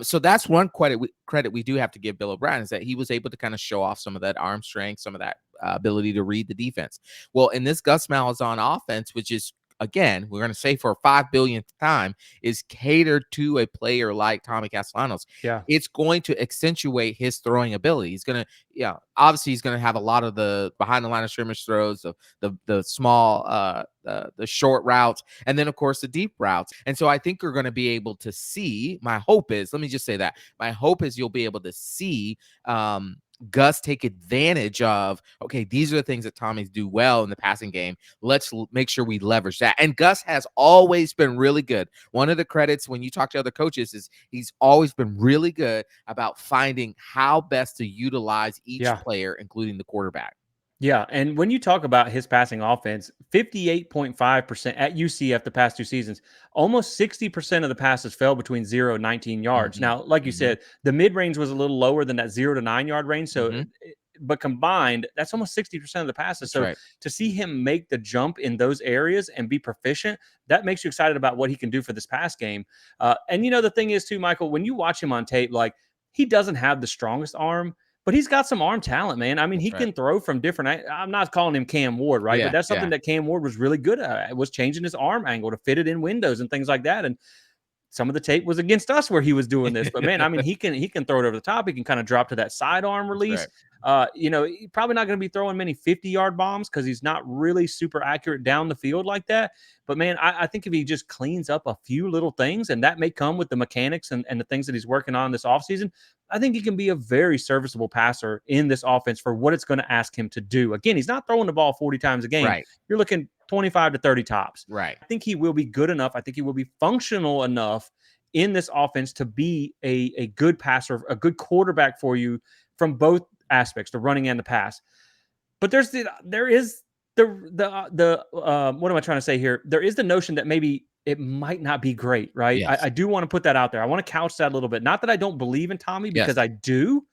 So that's one credit we do have to give Bill O'Brien, is that he was able to kind of show off some of that arm strength, some of that ability to read the defense. Well, in this Gus Malzahn offense, which is, again, we're going to say for a 5 billionth time, is catered to a player like Tommy Castellanos. Yeah. It's going to accentuate his throwing ability. He's going to, obviously he's going to have a lot of the behind the line of scrimmage throws, the small, the short routes, and then of course the deep routes. And so I think you're going to be able to see, my hope is, let me just say that, my hope is you'll be able to see, Gus take advantage of, okay, these are the things that Tommy's do well in the passing game. Let's make sure we leverage that. And Gus has always been really good. One of the credits when you talk to other coaches is he's always been really good about finding how best to utilize each player, including the quarterback. Yeah, and when you talk about his passing offense, 58.5% at UCF the past 2 seasons, almost 60% of the passes fell between 0 and 19 yards. Mm-hmm. Now, like you said, the mid-range was a little lower than that 0 to 9 yard range, so but combined, that's almost 60% of the passes. That's so right. to see him make the jump in those areas and be proficient, that makes you excited about what he can do for this pass game. And the thing is too, Michael, when you watch him on tape, like, he doesn't have the strongest arm, but he's got some arm talent, man. I mean, That's he right. can throw from different. I'm not calling him Cam Ward, right? Yeah, But that's something yeah. that Cam Ward was really good at. It was changing his arm angle to fit it in windows and things like that. And some of the tape was against us where he was doing this. But man, I mean, he can throw it over the top. He can kind of drop to that sidearm release. Right. He's probably not going to be throwing many 50-yard bombs because he's not really super accurate down the field like that. But man, I think if he just cleans up a few little things, and that may come with the mechanics and the things that he's working on this offseason, I think he can be a very serviceable passer in this offense for what it's going to ask him to do. Again, he's not throwing the ball 40 times a game. Right. You're looking 25 to 30 tops. Right. I think he will be good enough. I think he will be functional enough in this offense to be a good passer, a good quarterback for you from both aspects, the running and the pass. But there is the what am I trying to say here? There is the notion that maybe it might not be great, right? Yes. I do want to put that out there. I want to couch that a little bit. Not that I don't believe in Tommy, because I do.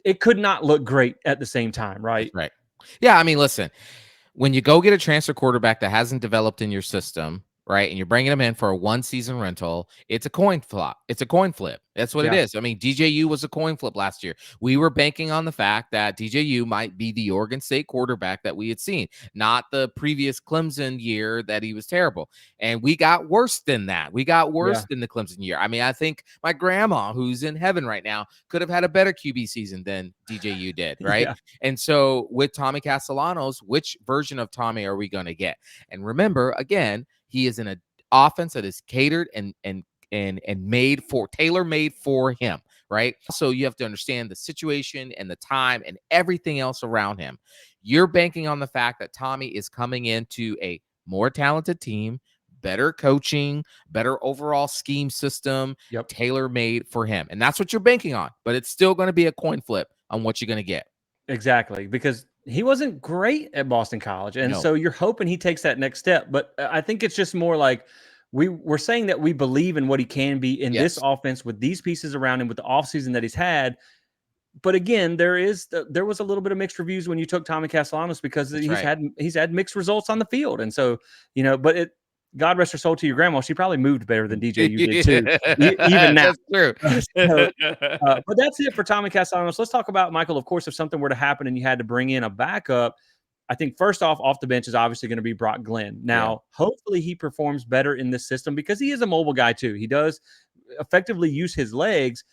It could not look great at the same time, right? That's right. Yeah, I mean, listen, when you go get a transfer quarterback that hasn't developed in your system, right, and you're bringing him in for a 1-season rental, it's a coin flip. It's a coin flip. That's what it is. I mean, DJU was a coin flip last year. We were banking on the fact that DJU might be the Oregon State quarterback that we had seen, not the previous Clemson year that he was terrible. And we got worse than that. We got worse than the Clemson year. I mean, I think my grandma, who's in heaven right now, could have had a better QB season than DJU did, right? And so with Tommy Castellanos, which version of Tommy are we going to get? And remember, again, he is in an offense that is catered and made for, tailor-made for him, right? So you have to understand the situation and the time and everything else around him. You're banking on the fact that Tommy is coming into a more talented team, better coaching, better overall scheme system, tailor-made for him. And that's what you're banking on, but it's still going to be a coin flip on what you're going to get. Exactly, because he wasn't great at Boston College. And so you're hoping he takes that next step. But I think it's just more like we're saying that we believe in what he can be in this offense with these pieces around him, with the offseason that he's had. But again, there was a little bit of mixed reviews when you took Tommy Castellanos because he's had mixed results on the field. And so, but God rest her soul to your grandma. She probably moved better than DJ you did too, even now. That's true. So, but that's it for Tommy Castellanos. Let's talk about Michael. Of course, if something were to happen and you had to bring in a backup, I think first off the bench is obviously going to be Brock Glenn. Yeah. Now, hopefully he performs better in this system because he is a mobile guy too. He does effectively use his legs.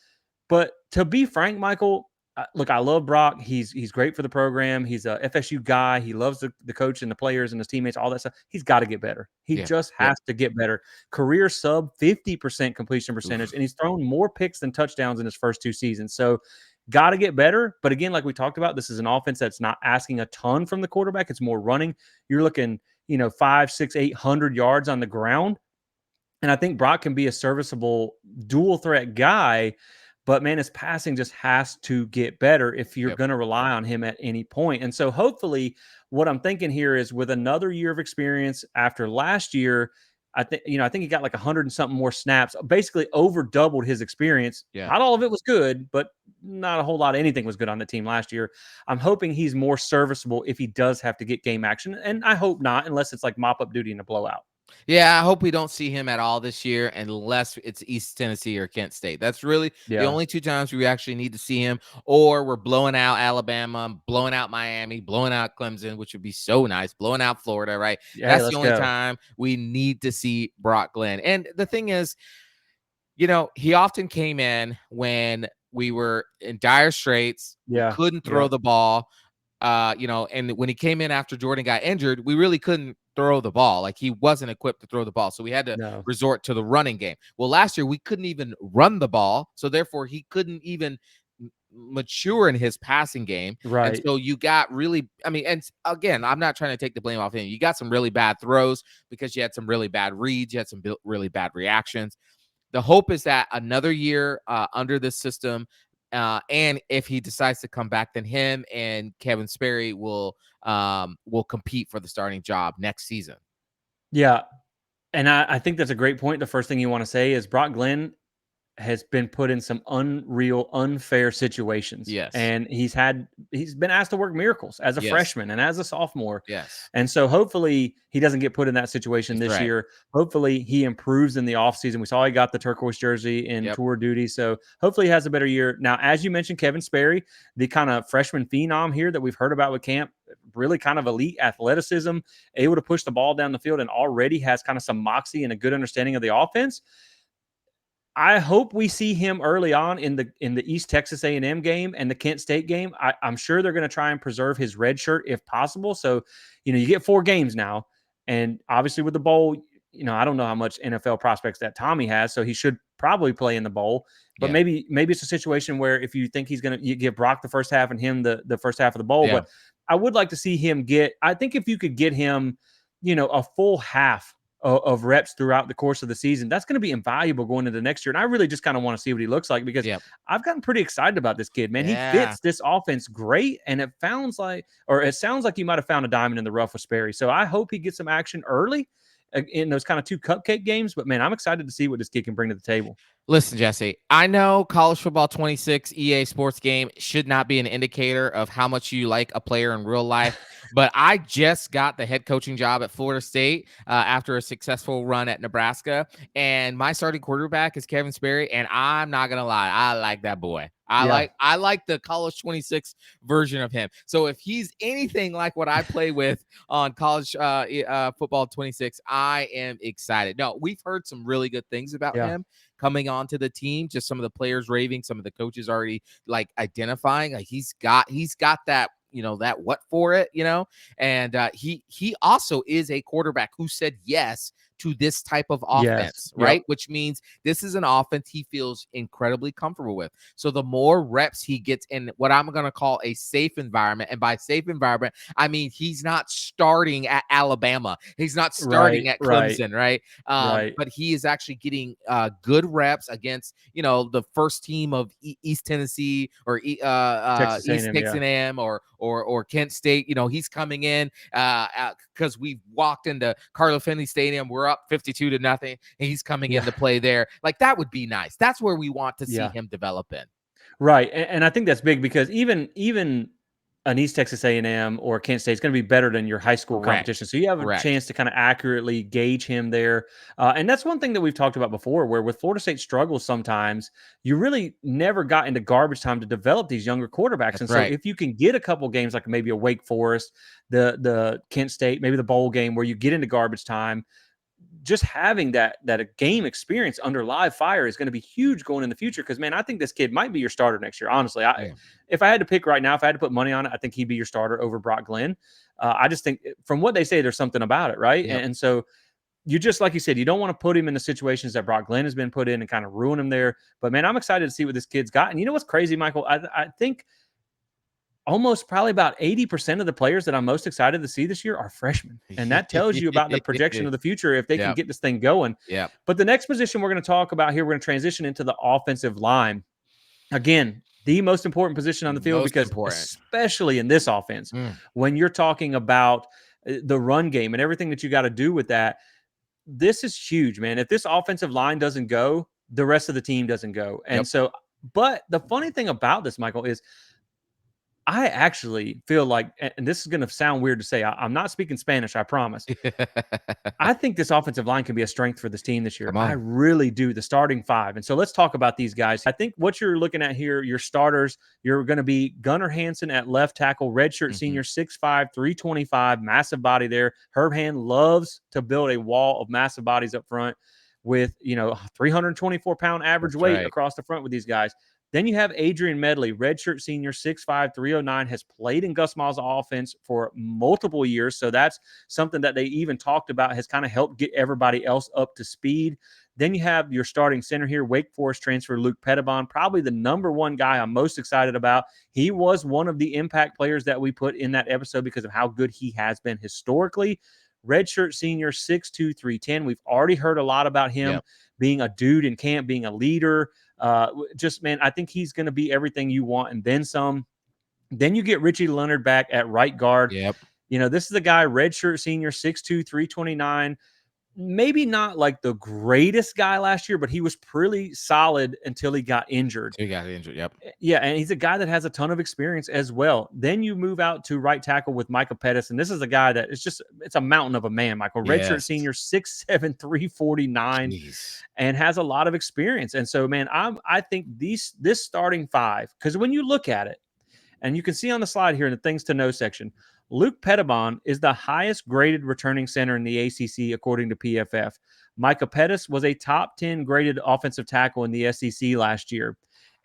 But to be frank, Michael, look, I love Brock. He's great for the program. He's a FSU guy. He loves the coach and the players and his teammates, all that stuff. He's got to get better. He Yeah. just Yeah. has to get better. Career sub 50% completion percentage, and he's thrown more picks than touchdowns in his first 2 seasons. So got to get better. But again, like we talked about, this is an offense that's not asking a ton from the quarterback. It's more running. You're looking, 5, 6, 800 yards on the ground. And I think Brock can be a serviceable dual threat guy, but man, his passing just has to get better if you're Yep. going to rely on him at any point. And so hopefully what I'm thinking here is with another year of experience after last year, I think he got like 100 and something more snaps, basically over doubled his experience. Yeah. Not all of it was good, but not a whole lot of anything was good on the team last year. I'm hoping he's more serviceable if he does have to get game action. And I hope not, unless it's like mop up duty in a blowout. Yeah, I hope we don't see him at all this year unless it's East Tennessee or Kent State. That's really the only 2 times we actually need to see him, or we're blowing out Alabama, blowing out Miami, blowing out Clemson, which would be so nice, blowing out Florida, right? Yeah, That's let's the only go. time we need to see Brock Glenn. And the thing is, he often came in when we were in dire straits. Yeah. We couldn't throw the ball. And when he came in after Jordan got injured, we really couldn't throw the ball. Like, he wasn't equipped to throw the ball. So we had to resort to the running game. Well, last year we couldn't even run the ball. So therefore he couldn't even mature in his passing game. Right. And so you got really, and again, I'm not trying to take the blame off him. You got some really bad throws because you had some really bad reads. You had some really bad reactions. The hope is that another year under this system, and if he decides to come back, then him and Kevin Sperry will compete for the starting job next season. Yeah. And I think that's a great point. The first thing you want to say is Brock Glenn has been put in some unreal, unfair situations. Yes. And he's been asked to work miracles as a freshman and as a sophomore. Yes. And so hopefully he doesn't get put in that situation this year. Hopefully he improves in the offseason. We saw he got the turquoise jersey in tour duty. So hopefully he has a better year. Now, as you mentioned, Kevin Sperry, the kind of freshman phenom here that we've heard about with camp, really kind of elite athleticism, able to push the ball down the field and already has kind of some moxie and a good understanding of the offense. I hope we see him early on in the East Texas A&M game and the Kent State game. I'm sure they're going to try and preserve his red shirt if possible. So, you get 4 games now. And obviously with the bowl, I don't know how much NFL prospects that Tommy has, so he should probably play in the bowl. But maybe it's a situation where if you think he's going to give Brock the first half and him the first half of the bowl. But I would like to see him I think if you could get him, a full half of reps throughout the course of the season, that's going to be invaluable going into next year. And I really just kind of want to see what he looks like because I've gotten pretty excited about this kid, man. He fits this offense great. And it sounds like you might have found a diamond in the rough with Sperry. So I hope he gets some action early in those kind of 2 cupcake games. But man, I'm excited to see what this kid can bring to the table. Listen, Jesse, I know College Football 26 EA Sports game should not be an indicator of how much you like a player in real life, but I just got the head coaching job at Florida State after a successful run at Nebraska, and my starting quarterback is Kevin Sperry, and I'm not going to lie, I like that boy. I like the College 26 version of him. So if he's anything like what I play with on College Football 26, I am excited. No, we've heard some really good things about him coming onto the team. Just some of the players raving, some of the coaches already like identifying like he's got that, that what for it, and he also is a quarterback who said yes to this type of offense, right? Which means this is an offense he feels incredibly comfortable with. So the more reps he gets in what I'm going to call a safe environment, and by safe environment, I mean he's not starting at Alabama. He's not starting at Clemson, right? But he is actually getting good reps against, the first team of East Tennessee or East Texas A&M or Kent State. He's coming in because we walked into Carlo Finley Stadium. We're up 52-0, and he's coming in to play there. Like, that would be nice. That's where we want to see him develop in. Right. And I think that's big because even an East Texas A&M or Kent State is going to be better than your high school Correct. competition. So you have a Correct. chance to kind of accurately gauge him there. And that's one thing that we've talked about before, where with Florida State struggles sometimes, you really never got into garbage time to develop these younger quarterbacks. That's And so right. if you can get a couple games like maybe a Wake Forest, the Kent State, maybe the bowl game where you get into garbage time, just having that game experience under live fire is going to be huge going in the future. Because man, I think this kid might be your starter next year. Honestly, Yeah. if I had to pick right now, if I had to put money on it, I think he'd be your starter over Brock Glenn. I just think from what they say, there's something about it, right? Yep. And so you just like you said, you don't want to put him in the situations that Brock Glenn has been put in and kind of ruin him there. But man, I'm excited to see what this kid's got. And you know what's crazy, Michael? I think almost probably about 80% of the players that I'm most excited to see this year are freshmen. And that tells you about the projection of the future if they can Yep. get this thing going. Yep. But the next position we're going to talk about here, we're going to transition into the offensive line. Again, the most important position on the field Most because important. especially in this offense, when you're talking about the run game and everything that you got to do with that, this is huge, man. If this offensive line doesn't go, the rest of the team doesn't go. And Yep. so, but the funny thing about this, Michael, is I actually feel like, and this is going to sound weird to say, I'm not speaking Spanish, I promise. I think this offensive line can be a strength for this team this year. Come I on. really do. The starting five. And so let's talk about these guys. I think what you're looking at here, your starters, you're going to be Gunnar Hansen at left tackle, redshirt senior, 6'5", 325, massive body there. Herb Hand loves to build a wall of massive bodies up front with, 324-pound average That's weight right. across the front with these guys. Then you have Adrian Medley, redshirt senior, 6'5", 309, has played in Gus Malzahn offense for multiple years. So that's something that they even talked about, has kind of helped get everybody else up to speed. Then you have your starting center here, Wake Forest transfer Luke Petitbon, probably the number one guy I'm most excited about. He was one of the impact players that we put in that episode because of how good he has been historically. Redshirt senior, 6'2", 310. We've already heard a lot about him being a dude in camp, being a leader. Man, I think he's going to be everything you want and then some. Then you get Richie Leonard back at right guard. Yep. This is the guy, redshirt senior, 6'2", 329. Maybe not like the greatest guy last year, but he was pretty solid until he got injured. He got injured. Yep. Yeah, and he's a guy that has a ton of experience as well. Then you move out to right tackle with Micah Pettis, and this is a guy that it's a mountain of a man, Michael. Redshirt Yes. senior, 6'7", 349, Jeez. and has a lot of experience. And so, man, I think this starting five, because when you look at it, and you can see on the slide here in the things to know section, Luke Petitbon is the highest graded returning center in the ACC according to PFF. Micah Pettis was a top 10 graded offensive tackle in the SEC last year.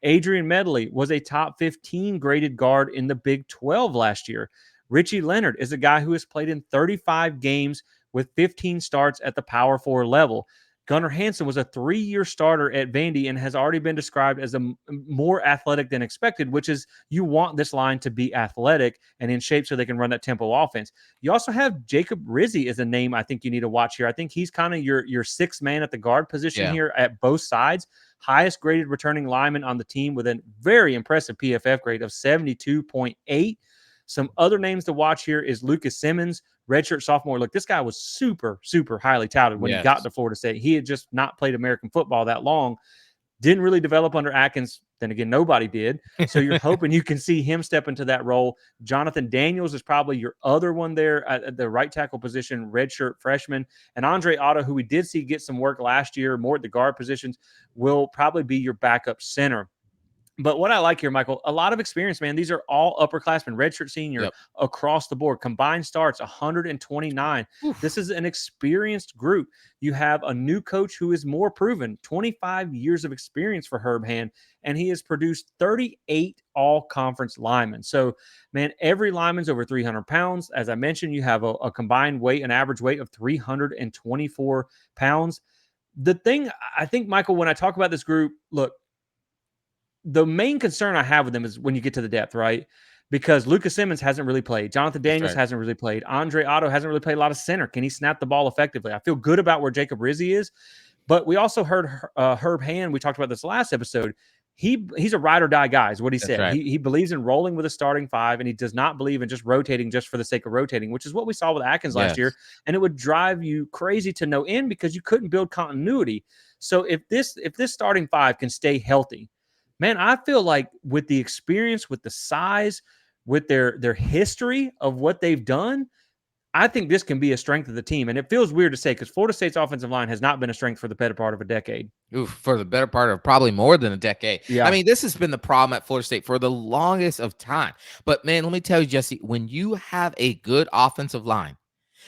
Adrian Medley was a top 15 graded guard in the Big 12 last year. Richie Leonard is a guy who has played in 35 games with 15 starts at the Power 4 level. Gunnar Hansen was a 3-year starter at Vandy and has already been described as a more athletic than expected, which is you want this line to be athletic and in shape so they can run that tempo offense. You also have Jacob Rizzi as a name I think you need to watch here. I think he's kind of your sixth man at the guard position here at both sides. Highest graded returning lineman on the team with a very impressive PFF grade of 72.8. Some other names to watch here is Lucas Simmons, redshirt sophomore. Look, this guy was super, super highly touted when he got to Florida State. He had just not played American football that long. Didn't really develop under Atkins. Then again, nobody did. So you're hoping you can see him step into that role. Jonathan Daniels is probably your other one there at the right tackle position, redshirt freshman. And Andre Otto, who we did see get some work last year, more at the guard positions, will probably be your backup center. But what I like here, Michael, a lot of experience, man. These are all upperclassmen, redshirt senior across the board. Combined starts, 129. Oof. This is an experienced group. You have a new coach who is more proven, 25 years of experience for Herb Hand, and he has produced 38 all-conference linemen. So, man, every lineman's over 300 pounds. As I mentioned, you have a combined weight, an average weight of 324 pounds. The thing, I think, Michael, when I talk about this group, look, the main concern I have with them is when you get to the depth, right? Because Lucas Simmons hasn't really played. Jonathan Daniels hasn't really played. Andre Otto hasn't really played a lot of center. Can he snap the ball effectively? I feel good about where Jacob Rizzi is. But we also heard Herb Hand. We talked about this last episode. He's a ride or die guy, is what he said. He believes in rolling with a starting five, and he does not believe in just rotating just for the sake of rotating, which is what we saw with Atkins last year. And it would drive you crazy to no end because you couldn't build continuity. So if this starting five can stay healthy, man, I feel like with the experience, with the size, with their history of what they've done, I think this can be a strength of the team. And it feels weird to say because Florida State's offensive line has not been a strength for the better part of a decade. Oof, for the better part of probably more than a decade. I Yeah. mean, this has been the problem at Florida State for the longest of time. But man, let me tell you, Jesse, when you have a good offensive line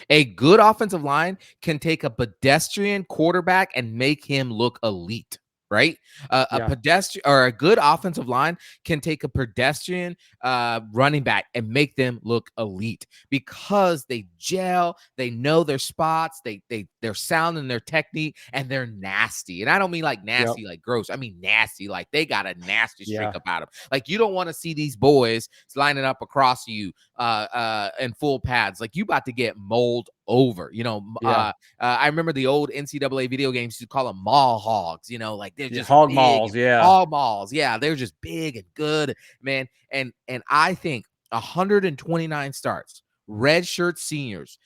can take a pedestrian quarterback and make him look elite, right? A Yeah. pedestrian or a good offensive line can take a pedestrian running back and make them look elite because they gel, they know their spots, they're sound in their technique, and they're nasty. And I don't mean like Yep. nasty, like gross. I mean nasty, like they got a nasty streak Yeah. about them. Like you don't want to see these boys lining up across you in full pads. Like you about to get mold over, Yeah. I remember the old NCAA video games to call them mall hogs, like they're Yeah. just Hog big Malls. and Yeah. hog malls. Yeah, they're just big and good, man. And I think 129 starts, redshirt seniors,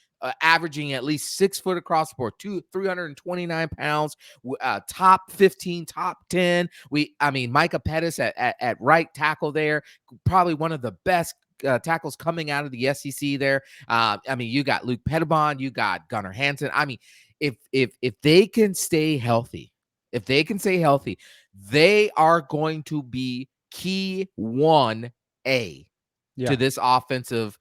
averaging at least 6 foot across the board, 329 pounds, top 15, top 10. Micah Pettis at right tackle there, probably one of the best tackles coming out of the SEC there. You got Luke Pettibon, you got Gunnar Hansen. If they can stay healthy, they are going to be key 1A to this offensive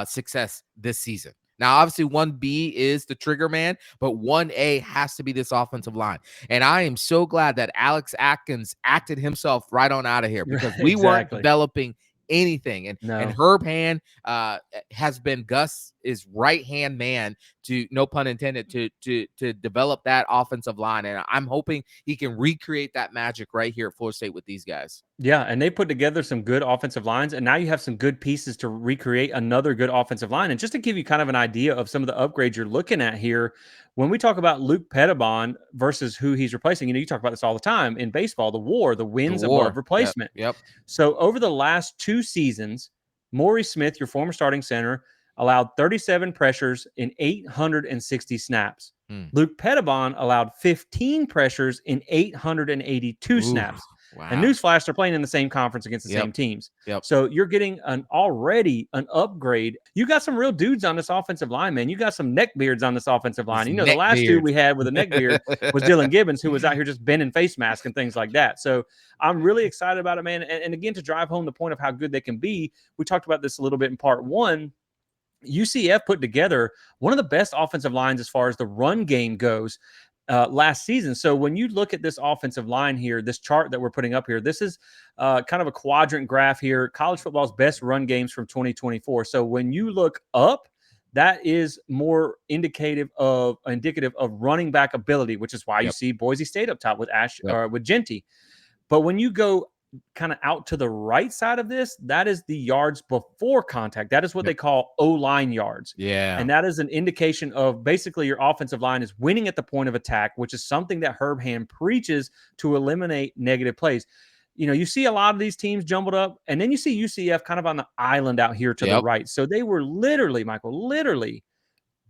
success this season. Now, obviously, 1B is the trigger man, but 1A has to be this offensive line. And I am so glad that Alex Atkins acted himself right on out of here because we weren't Exactly. developing anything. And Herb Hand has been Gus's right-hand man to, no pun intended, to develop that offensive line. And I'm hoping he can recreate that magic right here at Florida State with these guys. Yeah, and they put together some good offensive lines, and now you have some good pieces to recreate another good offensive line. And just to give you kind of an idea of some of the upgrades you're looking at here, when we talk about Luke Pettibon versus who he's replacing, you talk about this all the time in baseball, the The wins above war. replacement. Yep. So over the last 2 seasons, Maury Smith, your former starting center, allowed 37 pressures in 860 snaps. Luke Pettibon allowed 15 pressures in 882 snaps. Wow. And newsflash, they're playing in the same conference against the same teams. Yep. So you're getting an upgrade. You got some real dudes on this offensive line, man. You got some neck beards on this offensive line. The last dude we had with a neck beard was Dylan Gibbons, who was out here just bending face masks and things like that. So I'm really excited about it, man. And again, to drive home the point of how good they can be, we talked about this a little bit in part 1. UCF put together one of the best offensive lines as far as the run game goes last season. So when you look at this offensive line here, this chart that we're putting up here, this is kind of a quadrant graph here, college football's best run games from 2024. So when you look up, that is more indicative of running back ability, which is why you see Boise State up top with with Genty. But when you go kind of out to the right side of this, that is the yards before contact. That is what they call O-line yards. Yeah. And that is an indication of basically your offensive line is winning at the point of attack, which is something that Herb Hand preaches to eliminate negative plays. You see a lot of these teams jumbled up, and then you see UCF kind of on the island out here to the right. So they were literally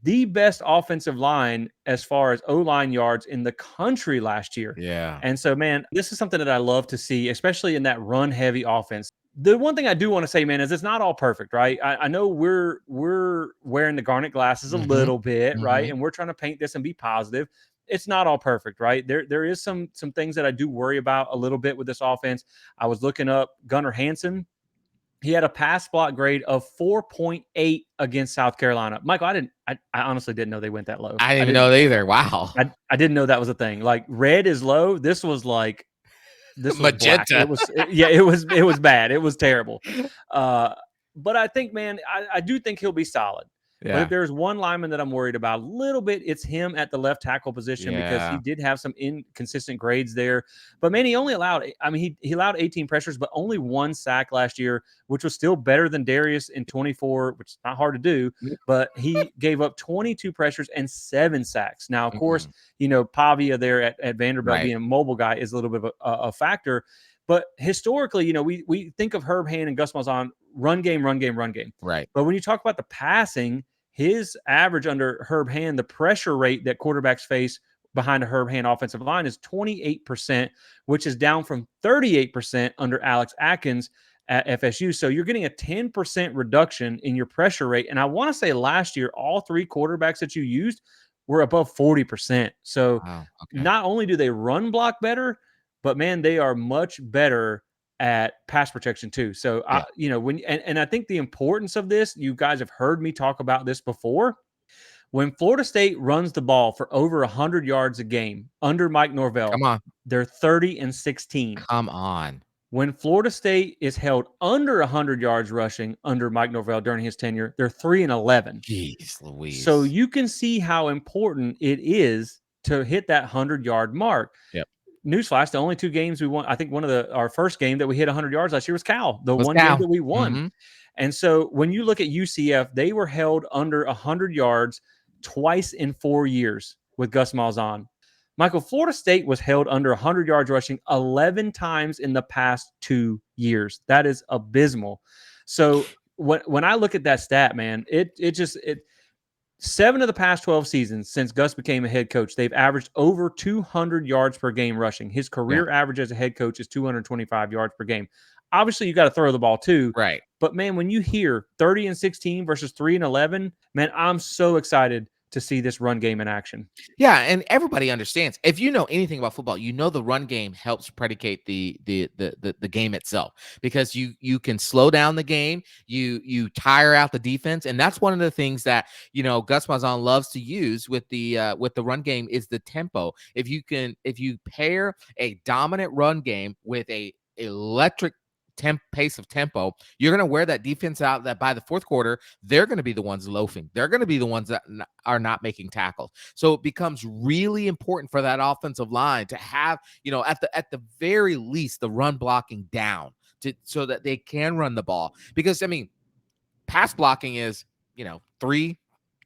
the best offensive line as far as O-line yards in the country last year. Yeah. And so, man, this is something that I love to see, especially in that run-heavy offense. The one thing I do want to say, man, is it's not all perfect, right? I know we're wearing the garnet glasses a little bit, right? And we're trying to paint this and be positive. It's not all perfect, right? There is some things that I do worry about a little bit with this offense. I was looking up Gunnar Hansen. He had a pass block grade of 4.8 against South Carolina. Michael, I honestly didn't know they went that low. I didn't even know that either. Wow. I didn't know that was a thing. Like red is low. This was magenta. Black. It was bad. It was terrible. But I think, man, I do think he'll be solid. Yeah. But if there's one lineman that I'm worried about a little bit, it's him at the left tackle position because he did have some inconsistent grades there. But man, he only allowed, he allowed 18 pressures, but only 1 sack last year, which was still better than Darius in 24, which is not hard to do. But he gave up 22 pressures and 7 sacks. Now, of course, Pavia there at Vanderbilt being a mobile guy is a little bit of a factor. But historically, we think of Herb Hand and Gus Malzahn run game. Right. But when you talk about the passing, his average under Herb Hand, the pressure rate that quarterbacks face behind a Herb Hand offensive line is 28%, which is down from 38% under Alex Atkins. at FSU. So you're getting a 10% reduction in your pressure rate. And I want to say last year, all three quarterbacks that you used were above 40%. So Wow. Okay. not only do they run block better, but man, they are much better at pass protection too. So Yeah. and I think the importance of this, you guys have heard me talk about this before. When Florida State runs the ball for over 100 yards a game under Mike Norvell, Come on. they're 30-16. Come on. When Florida State is held under 100 yards rushing under Mike Norvell during his tenure, they're 3-11. Jeez So Louise. you can see how important it is to hit that 100-yard mark. Yep. Newsflash: the only two games we won, I think our first game that we hit 100 yards last year was Cal, the Let's one game go. that we won. Mm-hmm. And so when you look at UCF, they were held under 100 yards twice in 4 years with Gus Malzahn. Michael, Florida State was held under 100 yards rushing 11 times in the past 2 years. That is abysmal. So when I look at that stat, man, it 7 of the past 12 seasons since Gus became a head coach, they've averaged over 200 yards per game rushing. His Yeah. career average as a head coach is 225 yards per game. Obviously, you got to throw the ball too. Right. But man, when you hear 30-16 versus 3-11, man, I'm so excited to see this run game in action. Yeah, and everybody understands. If you know anything about football, you know the run game helps predicate the game itself, because you can slow down the game, you tire out the defense, and that's one of the things that Gus Malzahn loves to use with the run game is the tempo. If you pair a dominant run game with a electric pace of tempo, you're going to wear that defense out, that by the fourth quarter, they're going to be the ones loafing. They're going to be the ones that are not making tackles. So it becomes really important for that offensive line to have, at the very least, the run blocking down so that they can run the ball. Because, I mean, pass blocking is,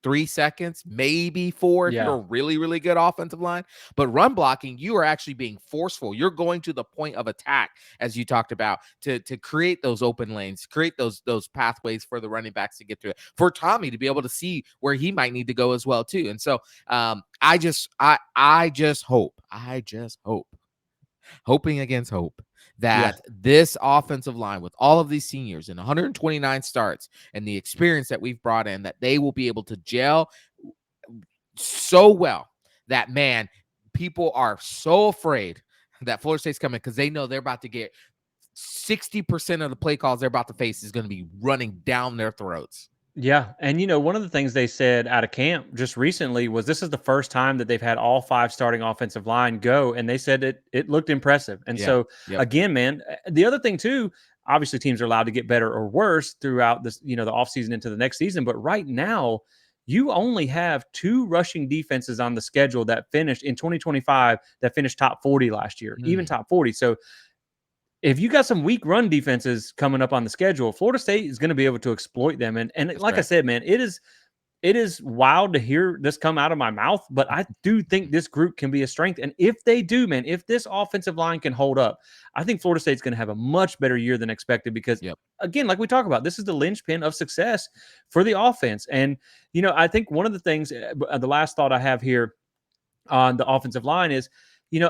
3 seconds, maybe 4 if you're a really, really good offensive line. But run blocking, you are actually being forceful. You're going to the point of attack, as you talked about, to create those open lanes, create those pathways for the running backs to get through it, for Tommy to be able to see where he might need to go as well too. And so I just hope, hoping against hope, that this offensive line, with all of these seniors and 129 starts and the experience that we've brought in, that they will be able to gel so well that, man, people are so afraid that Florida State's coming, because they know they're about to get 60% of the play calls they're about to face is going to be running down their throats. Yeah. And, one of the things they said out of camp just recently was this is the first time that they've had all 5 starting offensive line go. And they said it looked impressive. And so, again, man, the other thing too, obviously teams are allowed to get better or worse throughout this, the offseason into the next season. But right now, you only have 2 rushing defenses on the schedule that finished in 2025 that finished top 40 last year, even top 40. So, if you got some weak run defenses coming up on the schedule, Florida State is going to be able to exploit them. And like I said, man, it is wild to hear this come out of my mouth, but I do think this group can be a strength. And if they do, man, if this offensive line can hold up, I think Florida State's going to have a much better year than expected, because again, like we talk about, this is the linchpin of success for the offense. And, I think one of the things, the last thought I have here on the offensive line is,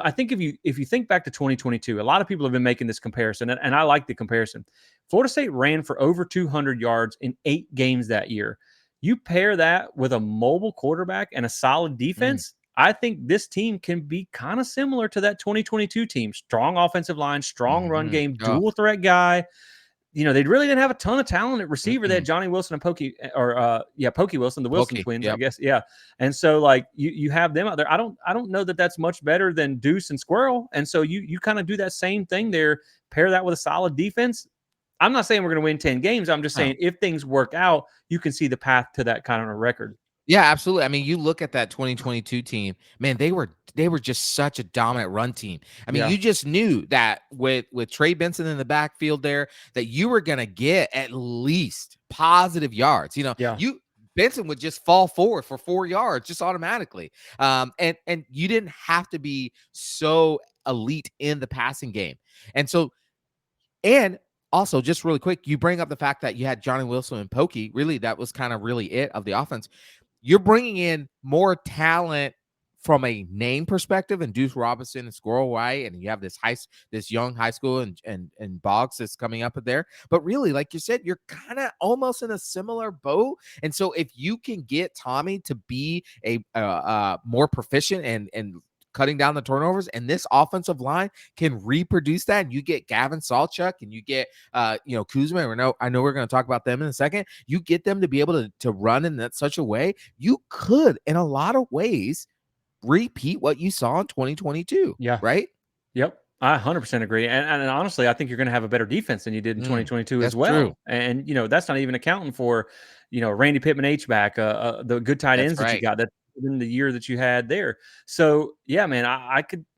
I think if you think back to 2022, a lot of people have been making this comparison, and I like the comparison. Florida State ran for over 200 yards in 8 games that year. You pair that with a mobile quarterback and a solid defense, I think this team can be kind of similar to that 2022 team. Strong offensive line, strong run game, dual threat guy. They really didn't have a ton of talent at receiver. They had Johnny Wilson and Pokey Wilson, the Wilson twins, I guess. Yeah. And so like you have them out there. I don't know that that's much better than Deuce and Squirrel. And so you kind of do that same thing there, pair that with a solid defense. I'm not saying we're going to win 10 games. I'm just saying if things work out, you can see the path to that kind of a record. Yeah, absolutely. I mean, you look at that 2022 team, man, they were just such a dominant run team. I mean, you just knew that with Trey Benson in the backfield there, that you were going to get at least positive yards. Benson would just fall forward for 4 yards just automatically. And you didn't have to be so elite in the passing game. And so, and also, just really quick, you bring up the fact that you had Johnny Wilson and Pokey. Really, that was kind of really it of the offense. You're bringing in more talent from a name perspective, and Deuce Robinson and Squirrel White, and you have this young high school and Boggs that's coming up there. But really, like you said, you're kind of almost in a similar boat. And so if you can get Tommy to be a more proficient and cutting down the turnovers, and this offensive line can reproduce that, and you get Gavin Sawchuk and you get Kuzma, I know we're going to talk about them in a second. You get them to be able to run in that such a way, you could in a lot of ways repeat what you saw in 2022. Yeah. Right. Yep. I 100% agree. And honestly, I think you're going to have a better defense than you did in 2022 as That's well. true. And, that's not even accounting for, Randy Pittman H-back, the good tight That's ends that you right. got that in the year that you had there. So, yeah, man,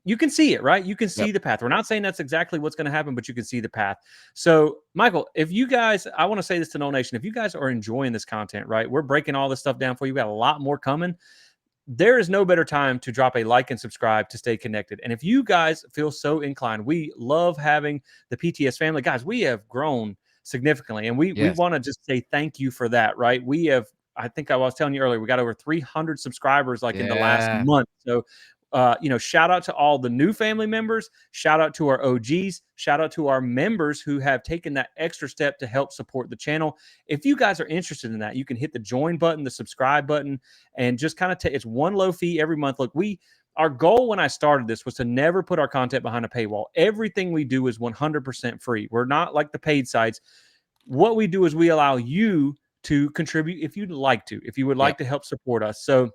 you can see it, right? You can see Yep. the path. We're not saying that's exactly what's going to happen, but you can see the path. So, Michael, if you guys, I want to say this to No Nation, if you guys are enjoying this content, right, we're breaking all this stuff down for you. We got a lot more coming. There is no better time to drop a like and subscribe to stay connected. And if you guys feel so inclined, we love having the PTS family. Guys, we have grown significantly, and we Yes. want to just say thank you for that, right? We have, I think I was telling you earlier, we got over 300 subscribers in the last month. So shout out to all the new family members, shout out to our OGs, shout out to our members who have taken that extra step to help support the channel. If you guys are interested in that, you can hit the join button, the subscribe button, and just kind of it's one low fee every month. Look, our goal when I started this was to never put our content behind a paywall. Everything we do is 100% free. We're not like the paid sites. What we do is we allow you to contribute if you'd like to, if you would like to help support us. So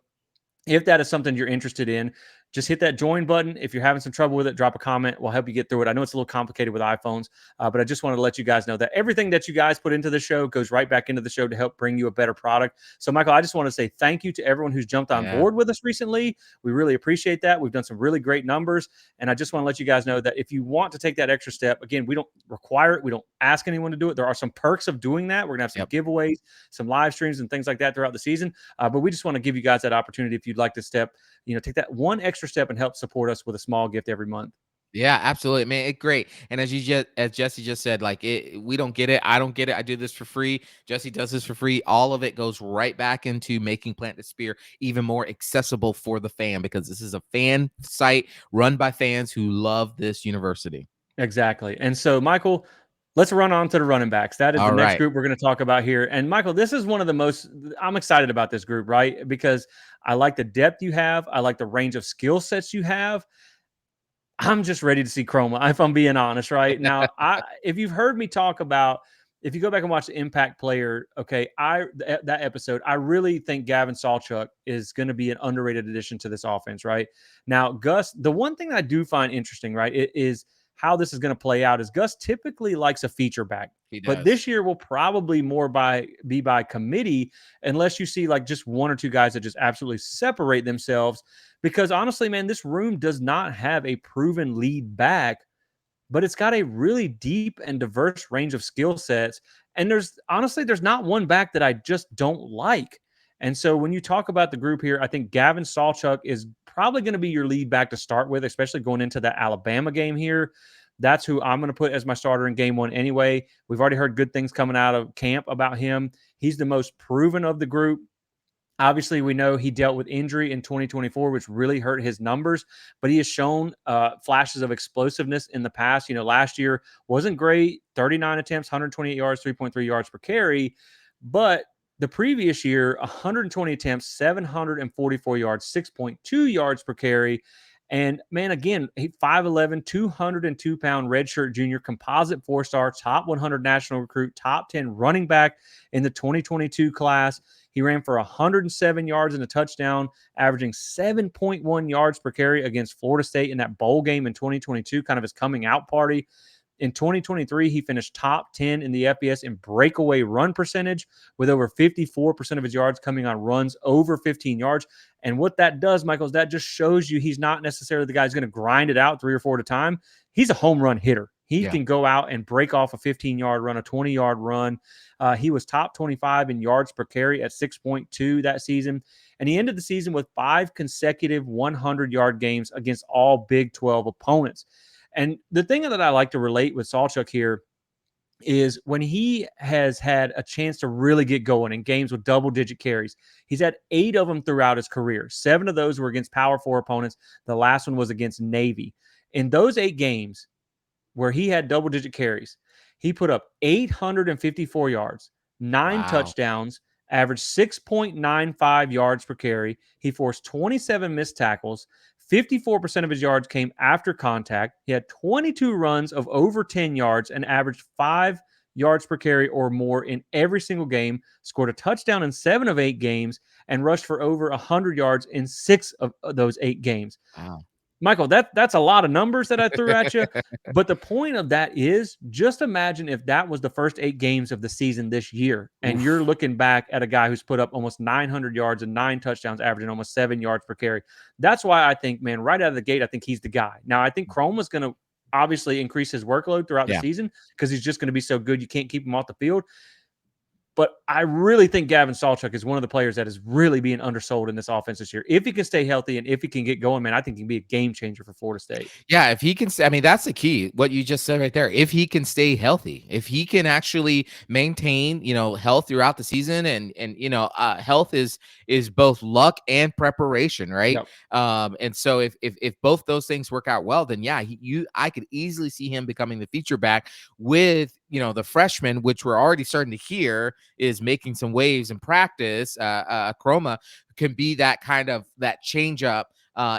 if that is something you're interested in, just hit that join button. If you're having some trouble with it, drop a comment. We'll help you get through it. I know it's a little complicated with iPhones, but I just wanted to let you guys know that everything that you guys put into the show goes right back into the show to help bring you a better product. So, Michael, I just want to say thank you to everyone who's jumped on board with us recently. We really appreciate that. We've done some really great numbers, and I just want to let you guys know that if you want to take that extra step, again, we don't require it. We don't ask anyone to do it. There are some perks of doing that. We're going to have some giveaways, some live streams, and things like that throughout the season. But we just want to give you guys that opportunity if you'd like to take that one extra step and help support us with a small gift every month. Yeah, absolutely, man. It's great. And as Jesse just said, we don't get it. I don't get it. I do this for free. Jesse does this for free. All of it goes right back into making Plant the Spear even more accessible for the fan, because this is a fan site run by fans who love this university. Exactly. And so, Michael, let's run on to the running backs. That is the next group we're going to talk about here. And Michael, this is one of the most, I'm excited about this group, right? Because I like the depth you have. I like the range of skill sets you have. I'm just ready to see Chroma, if I'm being honest, right? Now, if you've heard me talk about, if you go back and watch the Impact Player, okay, that episode, I really think Gavin Sawchuk is going to be an underrated addition to this offense, right? Now, Gus, the one thing I do find interesting, right, is how this is going to play out is Gus typically likes a feature back. But this year will probably be by committee, unless you see just one or two guys that just absolutely separate themselves. Because honestly, man, this room does not have a proven lead back, but it's got a really deep and diverse range of skill sets. And there's not one back that I just don't like. And so when you talk about the group here, I think Gavin Sawchuk is probably going to be your lead back to start with, especially going into that Alabama game here. That's who I'm going to put as my starter in game one anyway. We've already heard good things coming out of camp about him. He's the most proven of the group. Obviously, we know he dealt with injury in 2024, which really hurt his numbers, but he has shown flashes of explosiveness in the past. Last year wasn't great, 39 attempts, 128 yards, 3.3 yards per carry, but the previous year, 120 attempts, 744 yards, 6.2 yards per carry. And man, again, 5'11", 202-pound redshirt junior, composite four-star, top 100 national recruit, top 10 running back in the 2022 class. He ran for 107 yards and a touchdown, averaging 7.1 yards per carry against Florida State in that bowl game in 2022, kind of his coming out party. In 2023, he finished top 10 in the FBS in breakaway run percentage, with over 54% of his yards coming on runs over 15 yards. And what that does, Michael, is that just shows you he's not necessarily the guy who's going to grind it out 3 or 4 at a time. He's a home run hitter. He can go out and break off a 15-yard run, a 20-yard run. He was top 25 in yards per carry at 6.2 that season. And he ended the season with 5 consecutive 100-yard games against all Big 12 opponents. And the thing that I like to relate with Sawchuk here is when he has had a chance to really get going in games with double-digit carries. He's had 8 of them throughout his career. 7 of those were against Power 4 opponents. The last one was against Navy. In those 8 games where he had double-digit carries, he put up 854 yards, 9 Wow. touchdowns, averaged 6.95 yards per carry. He forced 27 missed tackles. 54% of his yards came after contact. He had 22 runs of over 10 yards and averaged 5 yards per carry or more in every single game, scored a touchdown in 7 of 8 games, and rushed for over 100 yards in 6 of those 8 games. Wow. Michael, that's a lot of numbers that I threw at you. But the point of that is just imagine if that was the first 8 games of the season this year, and you're Oof. looking back at a guy who's put up almost 900 yards and 9 touchdowns, averaging almost 7 yards per carry. That's why I think, man, right out of the gate, I think he's the guy. Now, I think Chrome is going to obviously increase his workload throughout the Yeah. season because he's just going to be so good you can't keep him off the field. But I really think Gavin Sawchuk is one of the players that is really being undersold in this offense this year. If he can stay healthy and if he can get going, man, I think he can be a game changer for Florida State. Yeah, if he can, I mean, that's the key. What you just said right there. If he can stay healthy, if he can actually maintain, health throughout the season, and health is both luck and preparation, right? Yep. And so if both those things work out well, then yeah, I could easily see him becoming the feature back with the freshman, which we're already starting to hear is making some waves in practice. Chroma can be that kind of that change up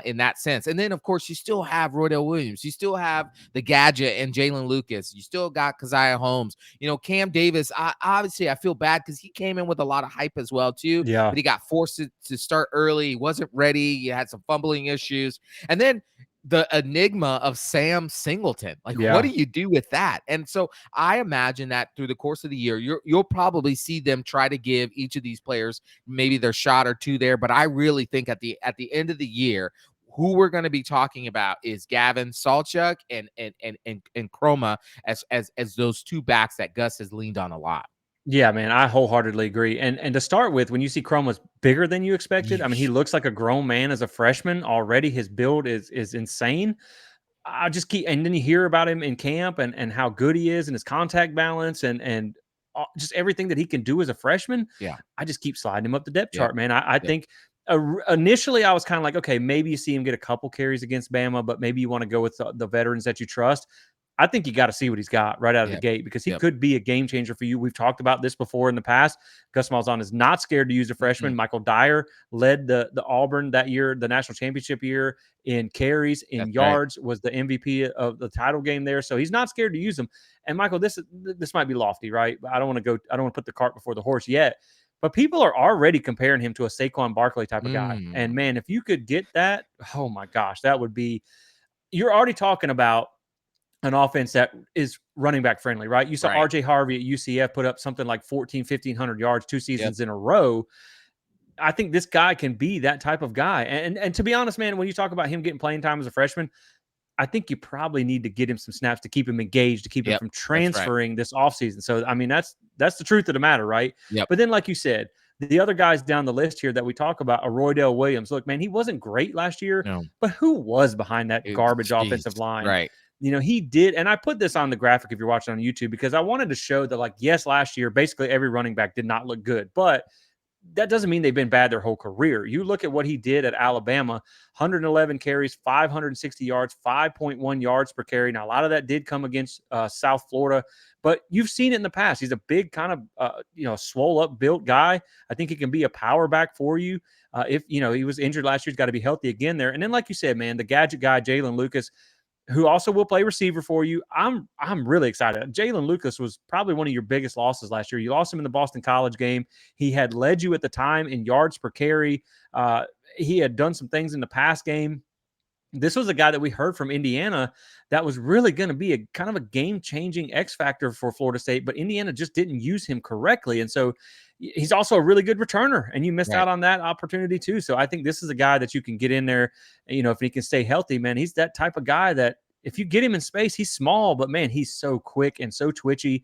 in that sense. And then, of course, you still have Roydell Williams. You still have the gadget and Jalen Lucas. You still got Keziah Holmes. Cam Davis, obviously, I feel bad because he came in with a lot of hype as well, too. Yeah. But he got forced to start early. He wasn't ready. He had some fumbling issues. And then the enigma of Sam Singleton. Like, Yeah. what do you do with that? And so I imagine that through the course of the year, you'll probably see them try to give each of these players maybe their shot or two there. But I really think at the end of the year, who we're going to be talking about is Gavin Sawchuk and Chroma as those two backs that Gus has leaned on a lot. Yeah, man, I wholeheartedly agree. And to start with, when you see Chrome was bigger than you expected, I mean, he Yeesh. looks like a grown man as a freshman already. His build is insane. I just keep, and then you hear about him in camp and how good he is and his contact balance and just everything that he can do as a freshman. Yeah. I just keep sliding him up the depth Yep. chart, man. I Yep. think initially I was kind of like, okay, maybe you see him get a couple carries against Bama, but maybe you want to go with the veterans that you trust. I think you got to see what he's got right out of the Yep. gate because he Yep. could be a game changer for you. We've talked about this before in the past. Gus Malzahn is not scared to use a freshman. Mm-mm. Michael Dyer led the Auburn that year, the national championship year, in carries, in That's right. yards, was the MVP of the title game there. So he's not scared to use them. And Michael, this might be lofty, right? I don't want to put the cart before the horse yet. But people are already comparing him to a Saquon Barkley type of guy. And man, if you could get that, oh my gosh, that would be, you're already talking about an offense that is running back friendly, right? You saw Right. RJ Harvey at UCF put up something like 1,500 yards 2 seasons Yep. in a row. I think this guy can be that type of guy. And to be honest, man, when you talk about him getting playing time as a freshman, I think you probably need to get him some snaps to keep him engaged, to keep him Yep. from That's right. transferring this offseason. So, I mean, that's the truth of the matter, right? Yep. But then, like you said, the other guys down the list here that we talk about are Roydell Williams. Look, man, he wasn't great last year, No. but who was behind that garbage Jeez. offensive line? Right. He did. And I put this on the graphic if you're watching on YouTube because I wanted to show that, like, yes, last year, basically every running back did not look good, but that doesn't mean they've been bad their whole career. You look at what he did at Alabama, 111 carries, 560 yards, 5.1 yards per carry. Now, a lot of that did come against South Florida, but you've seen it in the past. He's a big kind of, swole up built guy. I think he can be a power back for you. If, he was injured last year, he's got to be healthy again there. And then, like you said, man, the gadget guy, Jalen Lucas, who also will play receiver for you. I'm really excited. Jalen Lucas was probably one of your biggest losses last year. You lost him in the Boston College game. He had led you at the time in yards per carry. He had done some things in the pass game. This was a guy that we heard from Indiana that was really going to be a kind of a game-changing X factor for Florida State, but Indiana just didn't use him correctly. And so he's also a really good returner, and you missed Right. out on that opportunity too. So I think this is a guy that you can get in there, if he can stay healthy, man, he's that type of guy that if you get him in space, he's small, but man, he's so quick and so twitchy.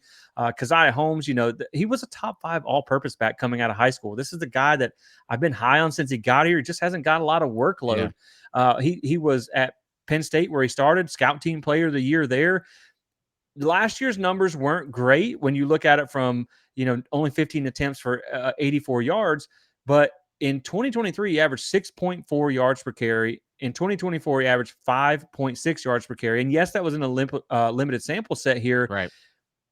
Keziah Holmes, he was a top 5 all-purpose back coming out of high school. This is the guy that I've been high on since he got here. He just hasn't got a lot of workload. Yeah. He was at Penn State where he started, scout team player of the year there. last year's numbers weren't great when you look at it from, only 15 attempts for 84 yards. But in 2023, he averaged 6.4 yards per carry. In 2024, he averaged 5.6 yards per carry. And yes, that was in a limited sample set here. Right.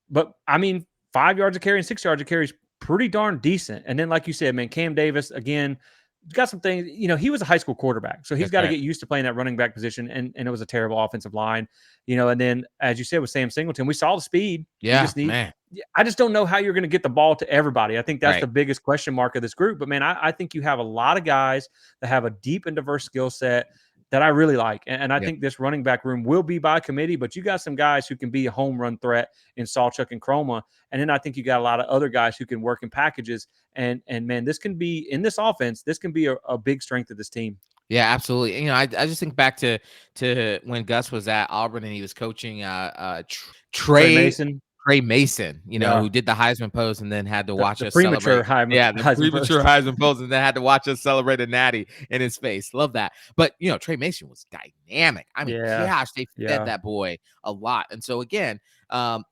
But I mean, 5 yards a carry and 6 yards a carry is pretty darn decent. And then, like you said, man, Cam Davis, again, got some things. He was a high school quarterback, so he's That's got to right. get used to playing that running back position. And it was a terrible offensive line, and then, as you said, with Sam Singleton, we saw the speed. You Yeah, just need. man. I just don't know how you're going to get the ball to everybody. I think that's Right. the biggest question mark of this group. But man, I think you have a lot of guys that have a deep and diverse skill set that I really like. And I Yep. think this running back room will be by committee, but you got some guys who can be a home run threat in Sawchuk and Chroma. And then I think you got a lot of other guys who can work in packages. And man, this can be in this offense, this can be a big strength of this team. Yeah, absolutely. I just think back to when Gus was at Auburn and he was coaching Trey Trey Mason. Trey Mason, Yeah. who did the Heisman pose and then had to watch The us celebrate. premature Yeah, the Heisman premature post. Heisman pose and then had to watch us celebrate a natty in his face. Love that. But Trey Mason was dynamic. I mean, Yeah. gosh, they Yeah. fed that boy a lot. And so again, I'm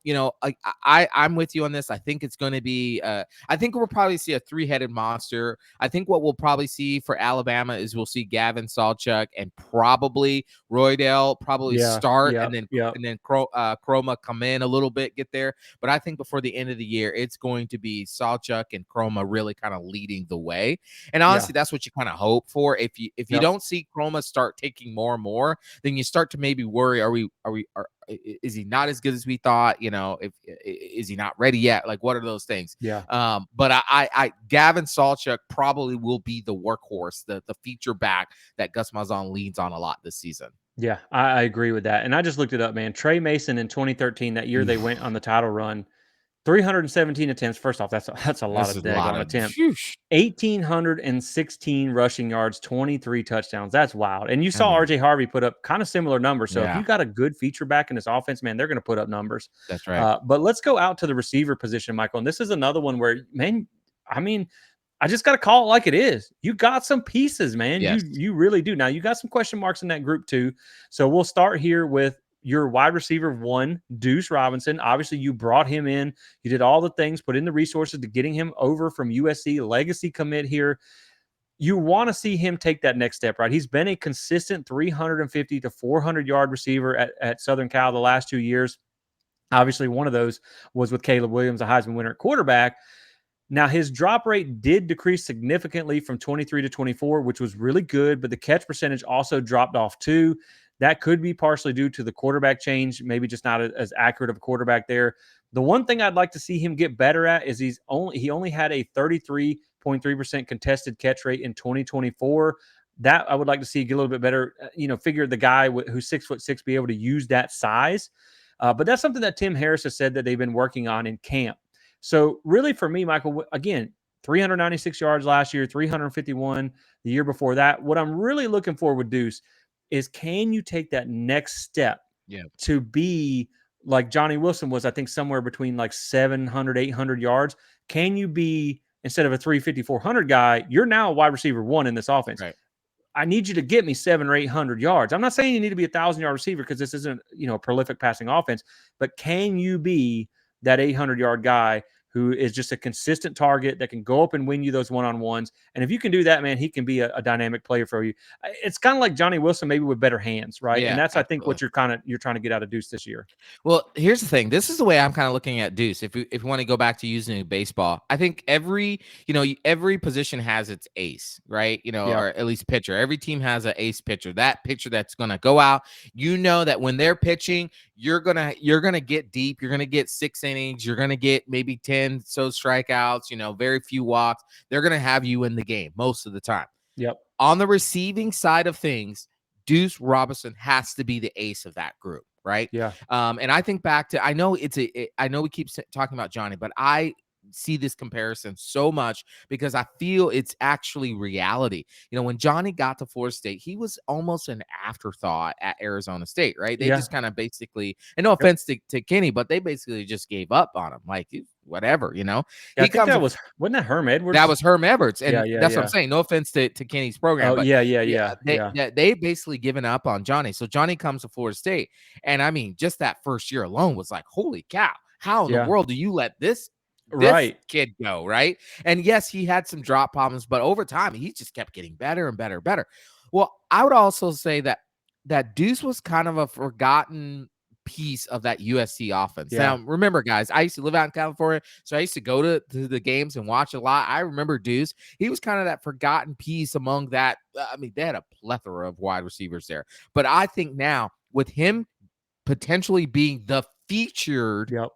with you on this. I think it's going to be. I think we'll probably see a three-headed monster. I think what we'll probably see for Alabama is we'll see Gavin Sawchuk and probably Roydell start, Yeah. and then Yeah. Chroma come in a little bit, get there. But I think before the end of the year, it's going to be Sawchuk and Chroma really kind of leading the way. And honestly, that's what you kind of hope for. If you don't see Chroma start taking more and more, then you start to maybe worry: is he not as good as we thought? If is he not ready yet? Like, what are those things? Yeah. But I Gavin Sawchuk probably will be the workhorse, the feature back that Gus Malzahn leans on a lot this season. Yeah, I agree with that. And I just looked it up, man. Trey Mason in 2013, that year they went on the title run, 317 attempts. First off, that's a lot This of is a lot daggone of attempts. whoosh. 1,816 rushing yards, 23 touchdowns. That's wild. And you I saw mean, RJ Harvey put up kind of similar numbers. So if yeah, you got a good feature back in this offense, man, they're going to put up numbers. that's right. But let's go out to the receiver position, Michael. And this is another one where, man, I mean, I just got to call it like it is. You got some pieces, man. Yes. You really do. Now, you got some question marks in that group too. So we'll start here with your wide receiver one, Deuce Robinson. Obviously, you brought him in. You did all the things, put in the resources to getting him over from USC, legacy commit here. You want to see him take that next step, right? He's been a consistent 350 to 400 yard receiver at Southern Cal the last 2 years. Obviously, one of those was with Caleb Williams, a Heisman winner at quarterback. Now, his drop rate did decrease significantly from 23 to 24, which was really good, but the catch percentage also dropped off too. That could be partially due to the quarterback change, maybe just not as accurate of a quarterback there. The one thing I'd like to see him get better at is he only had a 33.3% contested catch rate in 2024. That I would like to see get a little bit better. Figure the guy who's 6'6" be able to use that size. But that's something that Tim Harris has said that they've been working on in camp. So really for me, Michael, again, 396 yards last year, 351 the year before that. What I'm really looking for with Deuce is, can you take that next step to be like Johnny Wilson was, I think, somewhere between like 700, 800 yards? Can you be, instead of a 350, 400 guy, you're now a wide receiver one in this offense. Right. I need you to get me 700 or 800 yards. I'm not saying you need to be 1,000-yard receiver because this isn't, a prolific passing offense, but can you be that 800-yard guy who is just a consistent target that can go up and win you those one-on-ones? And if you can do that, man, he can be a dynamic player for you. It's kind of like Johnny Wilson, maybe with better hands, right? Yeah, and that's, absolutely. I think, what you're trying to get out of Deuce this year. Well, here's the thing. This is the way I'm kind of looking at Deuce. If you want to go back to using baseball, I think every position has its ace, right? Or at least pitcher. Every team has an ace pitcher. That pitcher that's going to go out. That when they're pitching, you're gonna get deep. You're gonna get 6 innings. You're gonna get maybe 10 strikeouts. Very few walks. They're gonna have you in the game most of the time. Yep. On the receiving side of things, Deuce Robinson has to be the ace of that group, right? Yeah. And I think back to, I know we keep talking about Johnny, but I see this comparison so much because I feel it's actually reality. When Johnny got to Florida State, he was almost an afterthought at Arizona State, right? They Yeah. just kind of basically, and no Yep. offense to Kenny, but they basically just gave up on him. Like, whatever, Yeah, I he think comes, that was wasn't that Herm that Edwards? was Herm Edwards, Yeah, and yeah, that's what I'm yeah. saying. No offense to Kenny's program, Oh, but yeah, yeah, yeah, yeah, yeah. they basically given up on Johnny. So Johnny comes to Florida State, and I mean, just that first year alone was like, holy cow! How in the Yeah. world do you let this Right. kid go, right? And yes, he had some drop problems, but over time, he just kept getting better and better and better. Well, I would also say that Deuce was kind of a forgotten piece of that USC offense. Yeah. Now, remember, guys, I used to live out in California, so I used to go to the games and watch a lot. I remember Deuce. He was kind of that forgotten piece among that. I mean, they had a plethora of wide receivers there. But I think now with him potentially being the featured Yep.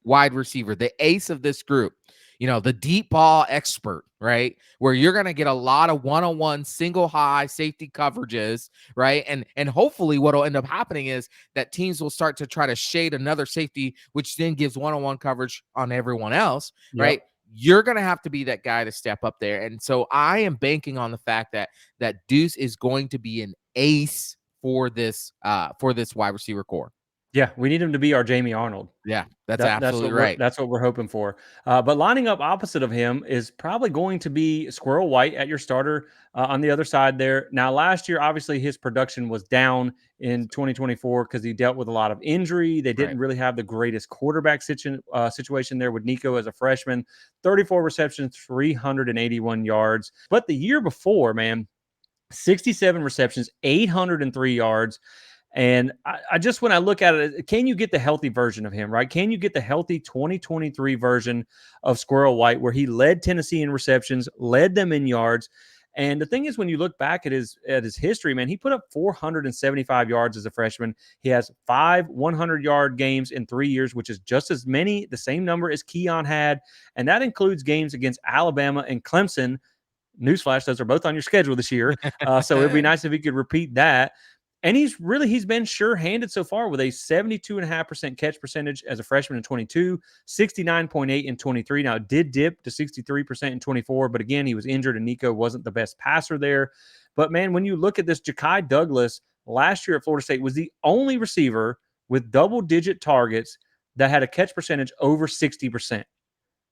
wide receiver, the ace of this group, the deep ball expert, right? Where you're going to get a lot of one-on-one single high safety coverages, right? And hopefully what'll end up happening is that teams will start to try to shade another safety, which then gives one-on-one coverage on everyone else, Yep. right? You're going to have to be that guy to step up there. And so I am banking on the fact that Deuce is going to be an ace for this wide receiver core. Yeah, we need him to be our Jamie Arnold. Yeah, that's That's absolutely what we're right. hoping for. But lining up opposite of him is probably going to be Squirrel White at your starter on the other side there. Now, last year, obviously, his production was down in 2024 because he dealt with a lot of injury. They Right. didn't really have the greatest quarterback situation there with Nico as a freshman. 34 receptions, 381 yards. But the year before, man, 67 receptions, 803 yards. And I just, when I look at it, can you get the healthy version of him, right? Can you get the healthy 2023 version of Squirrel White where he led Tennessee in receptions, led them in yards? And the thing is, when you look back at his history, man, he put up 475 yards as a freshman. He has 5 100-yard games in 3 years, which is just as many, the same number as Keon had. And that includes games against Alabama and Clemson. Newsflash, those are both on your schedule this year. So it'd be nice if he could repeat that. And he's been sure-handed so far with a 72.5% catch percentage as a freshman in 22, 69.8 in 23. Now, it did dip to 63% in 24, but again, he was injured and Nico wasn't the best passer there. But man, when you look at this, Ja'Kai Douglas last year at Florida State was the only receiver with double-digit targets that had a catch percentage over 60%.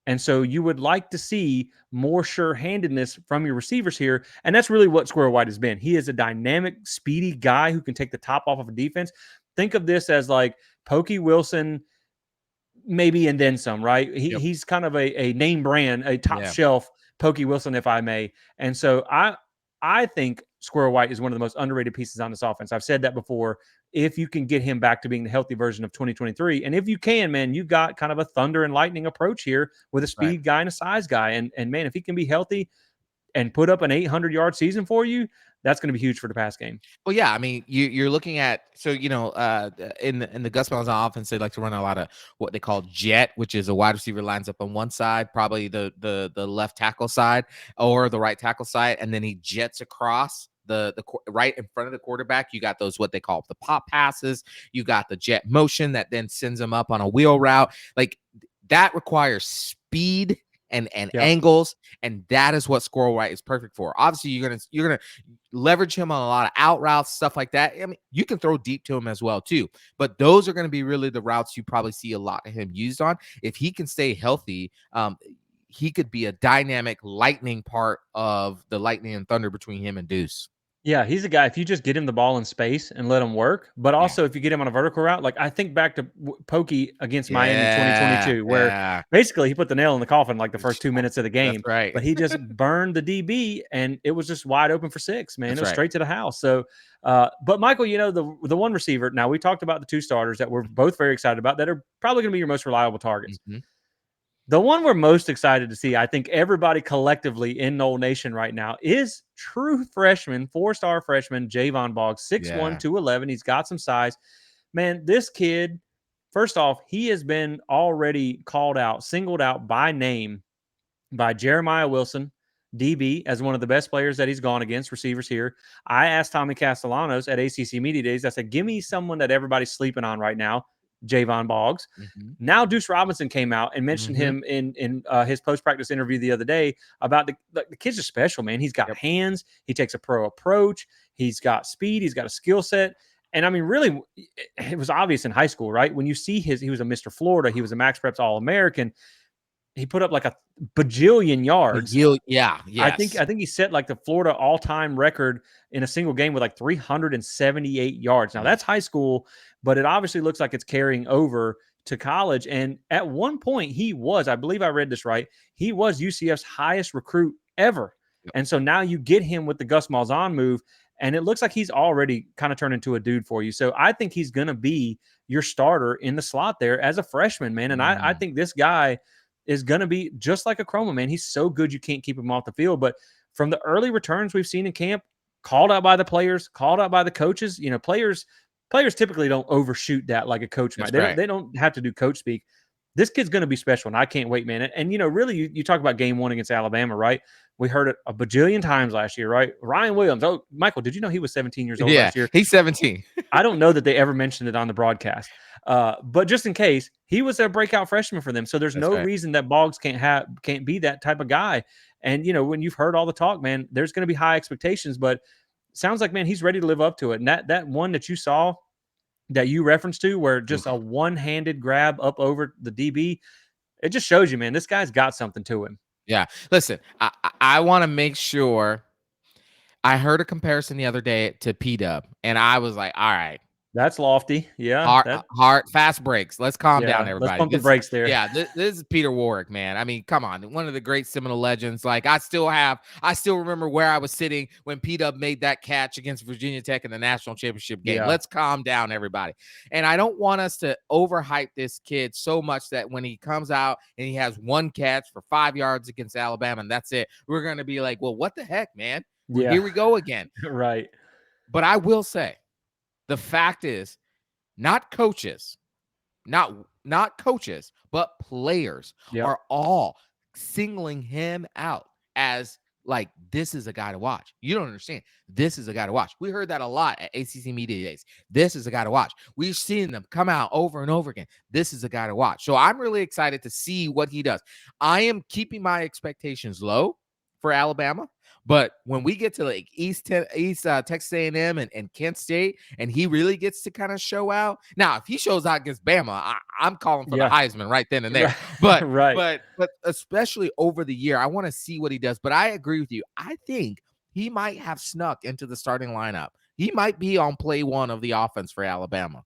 And so you would like to see more sure-handedness from your receivers here. And that's really what Squirrel White has been. He is a dynamic, speedy guy who can take the top off of a defense. Think of this as like Pokey Wilson, maybe, and then some, right? Yep. He's kind of a name brand, a top Yeah. shelf Pokey Wilson, if I may. And so I think Squirrel White is one of the most underrated pieces on this offense. I've said that before. If you can get him back to being the healthy version of 2023, and if you can, man, you've got kind of a thunder and lightning approach here with a Right. speed guy and a size guy. And man, if he can be healthy and put up an 800-yard season for you, that's going to be huge for the pass game. Well, yeah, I mean, you're looking at in the Gus Malzahn offense, they like to run a lot of what they call jet, which is a wide receiver lines up on one side, probably the left tackle side or the right tackle side, and then he jets across the right in front of the quarterback. You got those what they call the pop passes. You got the jet motion that then sends them up on a wheel route. Like that requires speed and Yeah. angles, and that is what Squirrel White is perfect for. Obviously, you're gonna leverage him on a lot of out routes, stuff like that. I mean, you can throw deep to him as well too, but those are going to be really the routes you probably see a lot of him used on. If he can stay healthy, he could be a dynamic lightning part of the lightning and thunder between him and Deuce. Yeah, he's a guy, if you just get him the ball in space and let him work, but Yeah. also if you get him on a vertical route, like I think back to Pokey against Miami in Yeah. 2022, where Yeah. basically he put the nail in the coffin like the first 2 minutes of the That's game, right. but he just burned the DB and it was just wide open for 6, man. It That's was right. straight to the house. So, but Michael, the one receiver, now we talked about the 2 starters that we're both very excited about that are probably going to be your most reliable targets. Mhm. The one we're most excited to see, I think everybody collectively in Knoll Nation right now, is true freshman, 4-star freshman, Javon Boggs, 6'1", Yeah. 211. He's got some size. Man, this kid, first off, he has been already called out, singled out by name by Jeremiah Wilson, DB, as one of the best players that he's gone against, receivers here. I asked Tommy Castellanos at ACC Media Days, I said, give me someone that everybody's sleeping on right now. Javon Boggs. Mhm. Now Deuce Robinson came out and mentioned Mhm. him in his post practice interview the other day about the kid's are special, man. He's got Yep. hands. He takes a pro approach. He's got speed. He's got a skill set. And I mean, really, it was obvious in high school, right? When you see he was a Mr. Florida. He was a Max Preps All American. He put up like a bajillion yards. Yeah, yes. I think he set like the Florida all-time record in a single game with like 378 yards. Now Mm. that's high school, but it obviously looks like it's carrying over to college. And at one point, he was, I believe I read this right, he was UCF's highest recruit ever. Yep. And so now you get him with the Gus Malzahn move, and it looks like he's already kind of turned into a dude for you. So I think he's going to be your starter in the slot there as a freshman, man. And I Mm. think this guy is going to be just like a Chroma, man. He's so good you can't keep him off the field. But from the early returns we've seen in camp, called out by the players, called out by the coaches, players typically don't overshoot that like a coach might. That's They don't right. they don't have to do coach speak. This kid's going to be special, and I can't wait, man. And really, you talk about game one against Alabama, right? We heard it a bajillion times last year, right? Ryan Williams. Oh, Michael, did you know he was 17 years old Yeah, last year? he's 17. I don't know that they ever mentioned it on the broadcast. But just in case, he was a breakout freshman for them. So there's That's no right. reason that Boggs can't be that type of guy. And when you've heard all the talk, man, there's going to be high expectations, but sounds like, man, he's ready to live up to it. And that one that you saw that you referenced to, where just Oof. a one-handed grab up over the DB, it just shows you, man, this guy's got something to him. Yeah. Listen, I want to make sure. I heard a comparison the other day to P Dub, and I was like, all right. That's lofty. Yeah. Hard, fast breaks. Let's calm down, Yeah. Let's everybody. pump the brakes there. This is Peter Warwick, man. I mean, come on, one of the great Seminole legends. Like, I still remember where I was sitting when P Dub made that catch against Virginia Tech in the national championship game. Yeah. Let's calm down, everybody. And I don't want us to overhype this kid so much that when he comes out and he has one catch for 5 yards against Alabama and that's it, we're going to be like, well, what the heck, man? Yeah. Here we go again. Right. But I will say, the fact is, not coaches, not coaches, but players are all singling him out as like, this is a guy to watch. You don't understand. This is a guy to watch. We heard that a lot at ACC Media Days. This is a guy to watch. We've seen them come out over and over again. This is a guy to watch. So I'm really excited to see what he does. I am keeping my expectations low for Alabama. But when we get to like East Texas A&M and Kent State, and he really gets to kind of show out. Now, if he shows out against Bama, I'm calling for the Heisman right then and there. But right. but especially over the year, I want to see what he does. But I agree with you. I think he might have snuck into the starting lineup. He might be on play one of the offense for Alabama.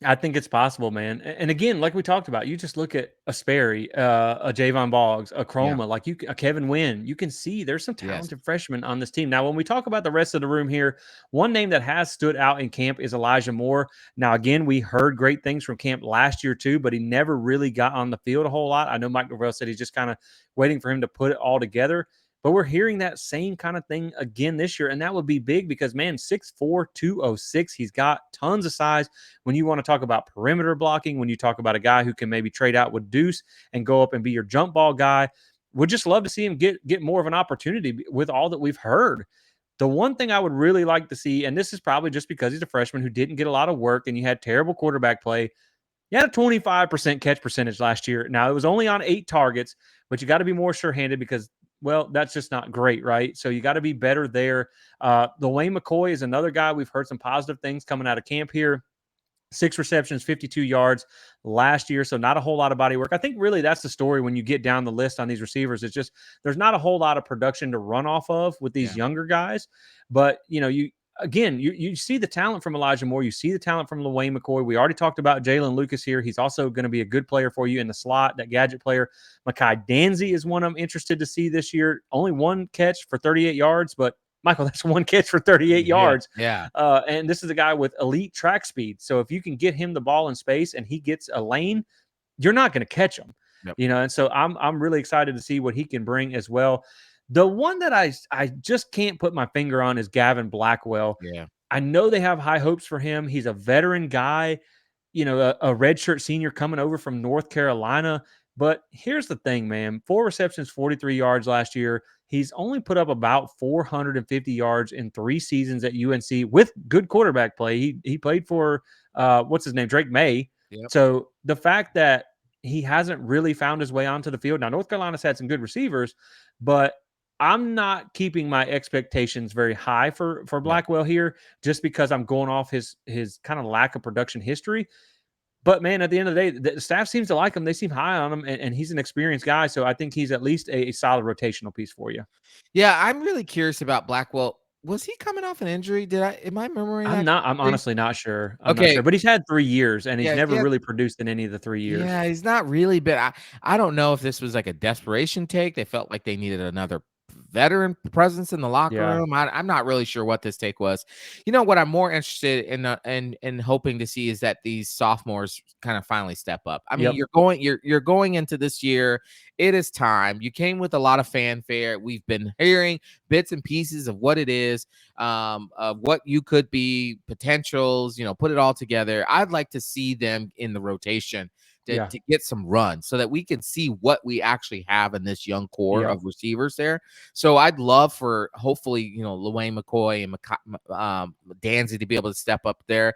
I think it's possible, man. And again, like we talked about, you just look at a Sperry, a Javon Boggs, a Chroma, a Kevin Wynn. You can see there's some talented freshmen on this team. Now, when we talk about the rest of the room here, one name that has stood out in camp is Elijah Moore. Now, again, we heard great things from camp last year too, but he never really got on the field a whole lot. I know Mike Norvell said he's just kind of waiting for him to put it all together. But we're hearing that same kind of thing again this year, and that would be big because, man, 6'4", 206, he's got tons of size. When you want to talk about perimeter blocking, when you talk about a guy who can maybe trade out with Deuce and go up and be your jump ball guy, would just love to see him get more of an opportunity with all that we've heard. The one thing I would really like to see, and this is probably just because he's a freshman who didn't get a lot of work and you had terrible quarterback play, you had a 25% catch percentage last year. Now, it was only on 8 targets, but you got to be more sure-handed because, well, that's just not great, right? So you got to be better there. Wayne McCoy is another guy. We've heard some positive things coming out of camp here. 6 receptions, 52 yards last year. So not a whole lot of body work. I think really that's the story when you get down the list on these receivers. It's just there's not a whole lot of production to run off of with these younger guys. But, you see the talent from Elijah Moore. You see the talent from LaWayne McCoy. We already talked about Jalen Lucas here. He's also going to be a good player for you in the slot, that gadget player. Makai Danzy is one I'm interested to see this year. Only one catch for 38 yards, but Michael, that's one catch for 38 yards. Yeah. And this is a guy with elite track speed. So if you can get him the ball in space and he gets a lane, you're not going to catch him. And so I'm really excited to see what he can bring as well. The one that I just can't put my finger on is Gavin Blackwell. Yeah. I know they have high hopes for him. He's a veteran guy, a redshirt senior coming over from North Carolina. But here's the thing, man. 4 receptions, 43 yards last year. He's only put up about 450 yards in 3 seasons at UNC with good quarterback play. He played for, what's his name, Drake May. Yep. So the fact that he hasn't really found his way onto the field. Now, North Carolina's had some good receivers, but I'm not keeping my expectations very high for Yeah. Blackwell here, just because I'm going off his kind of lack of production history. But man, at the end of the day, the staff seems to like him. They seem high on him, and he's an experienced guy. So I think he's at least a solid rotational piece for you. Yeah, I'm really curious about Blackwell. Was he coming off an injury? Am I remembering I'm that not. I'm correctly? honestly not sure. I'm not Okay. sure. But he's had 3 years, and he's Yeah, never yeah, really produced in any of the 3 years. yeah, he's not really, but I don't know if this was like a desperation take. They felt like they needed another veteran presence in the locker Yeah. room. I'm not really sure what this take was. You know what I'm more interested in hoping to see is that these sophomores kind of finally step up. I mean, Yep. you're going into this year. It is time. You came with a lot of fanfare. We've been hearing bits and pieces of what it is, of what you could be, potentials. Put it all together. I'd like to see them in the rotation Yeah. to get some run so that we can see what we actually have in this young core Yep. of receivers there. So I'd love for hopefully, Luane McCoy and Danzy to be able to step up there.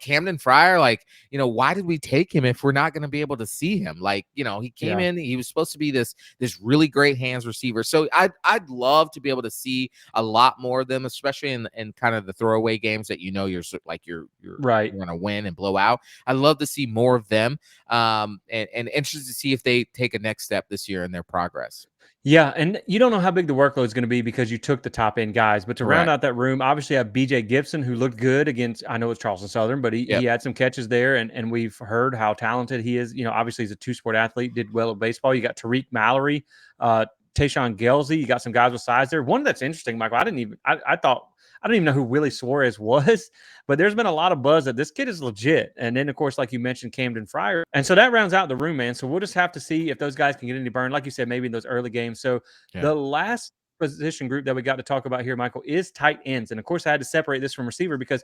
Camden Fryer, like, why did we take him if we're not going to be able to see him? Like, he came Yeah. in, he was supposed to be this really great hands receiver. So I'd love to be able to see a lot more of them, especially in kind of the throwaway games that you're Right. going to win and blow out. I'd love to see more of them. And interested to see if they take a next step this year in their progress. Yeah, and you don't know how big the workload is going to be because you took the top end guys. But to round Correct. out that room, obviously you have BJ Gibson, who looked good against, I know it's Charleston Southern, but he Yep. had some catches there, and we've heard how talented he is. Obviously he's a two-sport athlete, did well at baseball. You got Tariq Mallory, Tayshawn Gelsey. You got some guys with size there. One that's interesting, Michael, I thought, I don't even know who Willie Suarez was, but there's been a lot of buzz that this kid is legit. And then, of course, like you mentioned, Camden Fryer. And so that rounds out the room, man. So we'll just have to see if those guys can get any burn, like you said, maybe in those early games. So Yeah. the last position group that we got to talk about here, Michael, is tight ends. And of course, I had to separate this from receiver because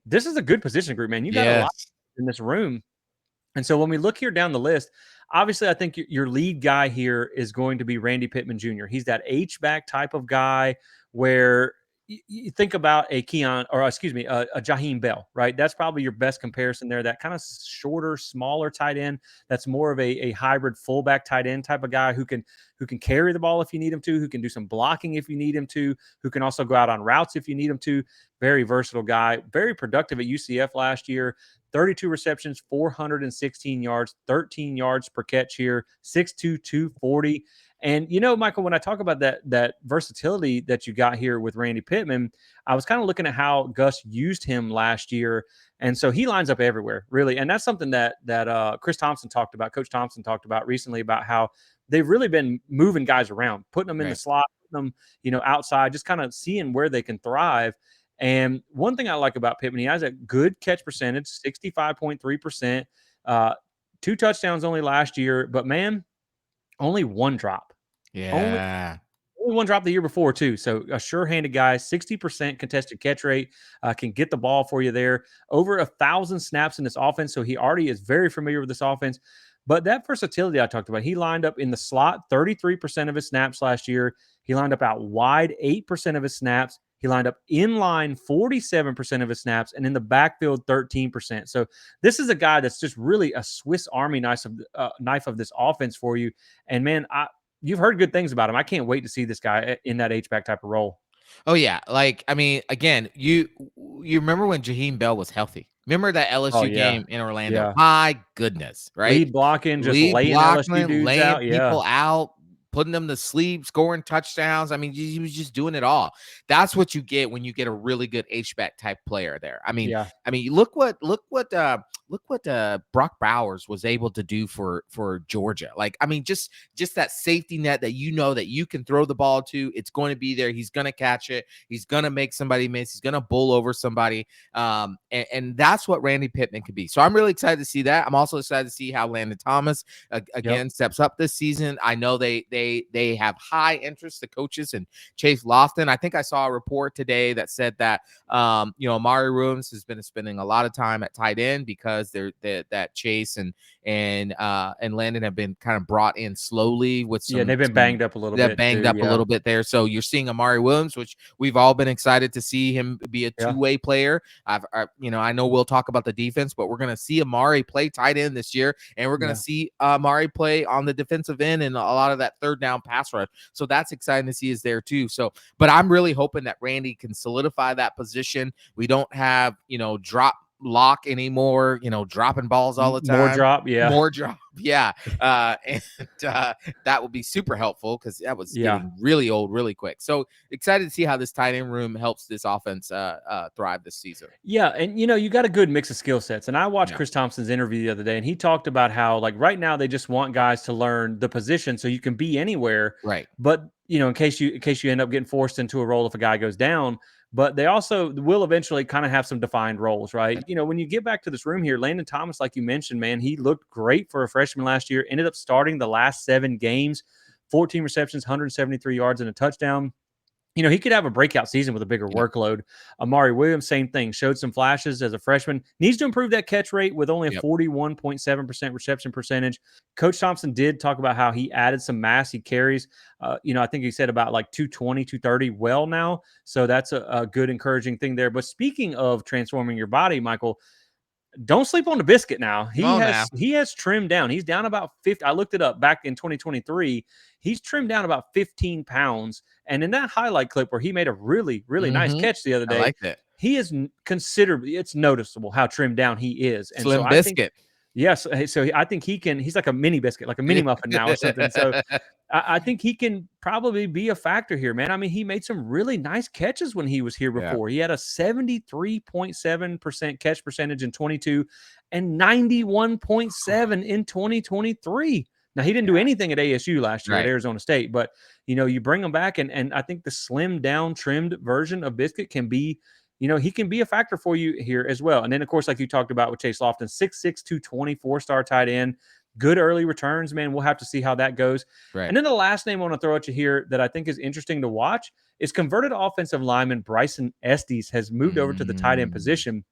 this is a good position group, man. You got a lot Yes. in this room. And so when we look here down the list, obviously, I think your lead guy here is going to be Randy Pittman Jr. He's that H-back type of guy where you think about a Keon, or excuse me, a Jaheim Bell, right? That's probably your best comparison there. That kind of shorter, smaller tight end. That's more of a hybrid fullback tight end type of guy who can carry the ball if you need him to, who can do some blocking if you need him to, who can also go out on routes if you need him to. Very versatile guy, very productive at UCF last year. 32 receptions, 416 yards, 13 yards per catch here, 6'2", 240. And Michael, when I talk about that versatility that you got here with Randy Pittman, I was kind of looking at how Gus used him last year, and so he lines up everywhere, really. And that's something that Chris Thompson talked about, Coach Thompson talked about recently, about how they've really been moving guys around, putting them in the Right. slot, putting them outside, just kind of seeing where they can thrive. And one thing I like about Pittman, he has a good catch percentage, 65.3%, 2 touchdowns only last year, but man, only one drop. Only Yeah. only one drop the year before too. So a sure-handed guy, 60% contested catch rate, can get the ball for you there. Over 1,000 snaps in this offense, so he already is very familiar with this offense. But that versatility I talked about, he lined up in the slot 33% of his snaps last year. He lined up out wide 8% of his snaps. He lined up in line 47% of his snaps, and in the backfield 13%. So this is a guy that's just really a Swiss Army knife of this offense for you. And man, you've heard good things about him. I can't wait to see this guy in that H-back type of role. Oh yeah. Like, I mean, again, you remember when Jaheim Bell was healthy? Remember that Oh, LSU yeah. game in Orlando? Yeah. My goodness, right? Lead blocking, just Lead laying LSU blocking, dudes laying out. Yeah. people out, putting them to sleep, scoring touchdowns. I mean, he was just doing it all. That's what you get when you get a really good H-back type player there. I mean, Yeah. look what Brock Bowers was able to do for Georgia. Like, I mean, just that safety net that that you can throw the ball to. It's going to be there. He's going to catch it. He's going to make somebody miss. He's going to bull over somebody. And that's what Randy Pittman could be. So I'm really excited to see that. I'm also excited to see how Landon Thomas again Yep. steps up this season. I know they have high interest, the coaches, and Chase Lofton. I think I saw a report today that said that Amari Williams has been spending a lot of time at tight end because because that Chase and Landon have been kind of brought in slowly with Yeah, some they've been banged up a little that bit banged too. up a Yeah. little bit there. So you're seeing Amari Williams, which we've all been excited to see him be a Yeah. two-way player. I know we'll talk about the defense, but we're going to see Amari play tight end this year, and we're going to see Amari play on the defensive end and a lot of that third down pass rush. So that's exciting to see is there too. So, but I'm really hoping that Randy can solidify that position. We don't have, drop lock anymore, dropping balls all the More time. drop. Yeah. More drop. Yeah. And that would be super helpful because that was getting really old really quick. So excited to see how this tight end room helps this offense thrive this season. Yeah, and you got a good mix of skill sets. And I watched Chris Thompson's interview the other day, and he talked about how, like, right now they just want guys to learn the position so you can be anywhere. Right. But in case you end up getting forced into a role if a guy goes down. But they also will eventually kind of have some defined roles, right? When you get back to this room here, Landon Thomas, like you mentioned, man, he looked great for a freshman last year. Ended up starting the last 7 games, 14 receptions, 173 yards, and a touchdown. He could have a breakout season with a bigger workload. Amari Williams, same thing, showed some flashes as a freshman. Needs to improve that catch rate with only a 41.7% reception percentage. Coach Thompson did talk about how he added some mass. He carries, I think he said about like 220, 230 well now. So that's a good encouraging thing there. But speaking of transforming your body, Michael, don't sleep on the biscuit now. He has trimmed down. He's down about 50. I looked it up back in 2023. He's trimmed down about 15 pounds. And in that highlight clip where he made a really, really nice catch the other day, I like that. he is considerably, it's noticeable how trimmed down he is. And Slim so biscuit. I think, yes. So I think he's like a mini biscuit, like a mini muffin now or something. So I think he can probably be a factor here, man. I mean, he made some really nice catches when he was here before. He had a 73.7% catch percentage in 22 and 91.7 in 2023. Now, he didn't do anything at ASU last year at Arizona State, but, you bring him back, and I think the slimmed down, trimmed version of Biscuit can be, he can be a factor for you here as well. And then, of course, like you talked about with Chase Lofton, 6'6", 220, 4-star tight end. Good early returns, man. We'll have to see how that goes. Right. And then the last name I want to throw at you here that I think is interesting to watch is converted offensive lineman Bryson Estes has moved over to the tight end position.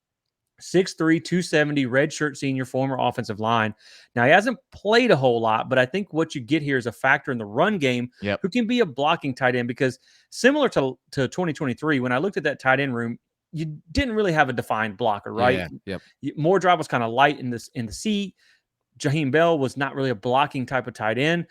6'3", 270, redshirt senior, former offensive line. Now, he hasn't played a whole lot, but I think what you get here is a factor in the run game who can be a blocking tight end, because similar to 2023, when I looked at that tight end room, you didn't really have a defined blocker, right? More drop was kind of light in the seat. Jaheim Bell was not really a blocking type of tight end.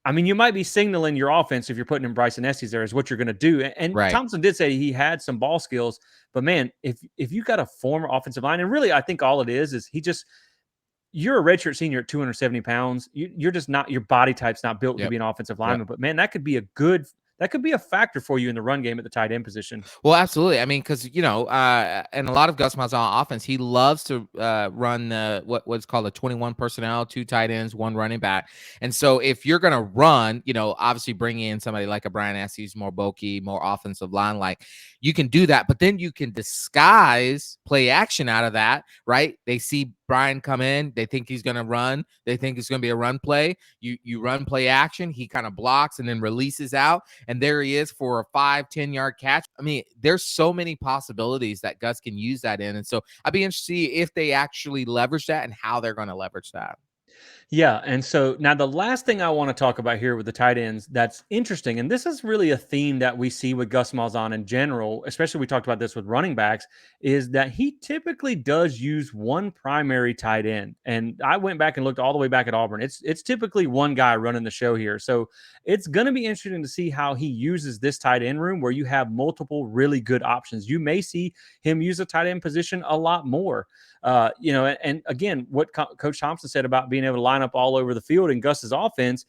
I mean, you might be signaling your offense if you're putting in Bryson Estes there is what you're going to do. And Thompson did say he had some ball skills, but man, if you got a former offensive line, and really I think all it is you're a redshirt senior at 270 pounds. You're just not, your body type's not built to be an offensive lineman, but man, that could be a factor for you in the run game at the tight end position. Well, absolutely. I mean, because and a lot of Gus Malzahn offense, he loves to run what's called a 21 personnel, 2 tight ends, 1 running back. And so if you're gonna run, obviously bring in somebody like a Brian Estes, more bulky, more offensive line, like you can do that, but then you can disguise play action out of that, right? They see Brian come in, they think he's gonna run, they think it's gonna be a run play. You run play action, he kind of blocks and then releases out. And there he is for a 5-10 yard catch. I mean, there's so many possibilities that Gus can use that in. And so I'd be interested to see if they actually leverage that and how they're going to leverage that. Yeah. And so now the last thing I want to talk about here with the tight ends that's interesting, and this is really a theme that we see with Gus Malzahn in general, especially we talked about this with running backs, is that he typically does use one primary tight end. And I went back and looked all the way back at Auburn. It's typically one guy running the show here. So it's going to be interesting to see how he uses this tight end room where you have multiple really good options. You may see him use a tight end position a lot more. And again, what Coach Thompson said about being able to line up all over the field in Gus's offense,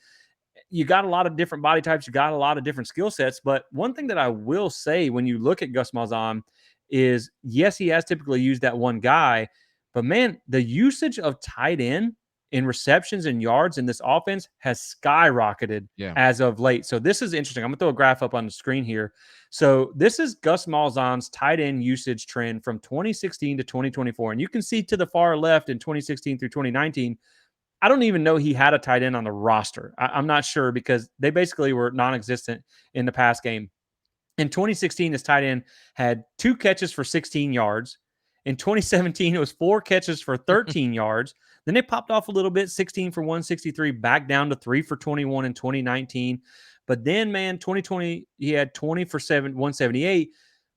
you got a lot of different body types, you got a lot of different skill sets. But one thing that I will say when you look at Gus Malzahn is, yes, he has typically used that one guy, but man, the usage of tight end in receptions and yards in this offense has skyrocketed as of late. So this is interesting. I'm going to throw a graph up on the screen here. So this is Gus Malzahn's tight end usage trend from 2016 to 2024. And you can see to the far left in 2016 through 2019, I don't even know he had a tight end on the roster. I'm not sure because they basically were non-existent in the pass game. In 2016, his tight end had 2 catches for 16 yards. In 2017, it was 4 catches for 13 yards. Then they popped off a little bit, 16 for 163, back down to 3 for 21 in 2019. But then, man, 2020, he had 20 for 178.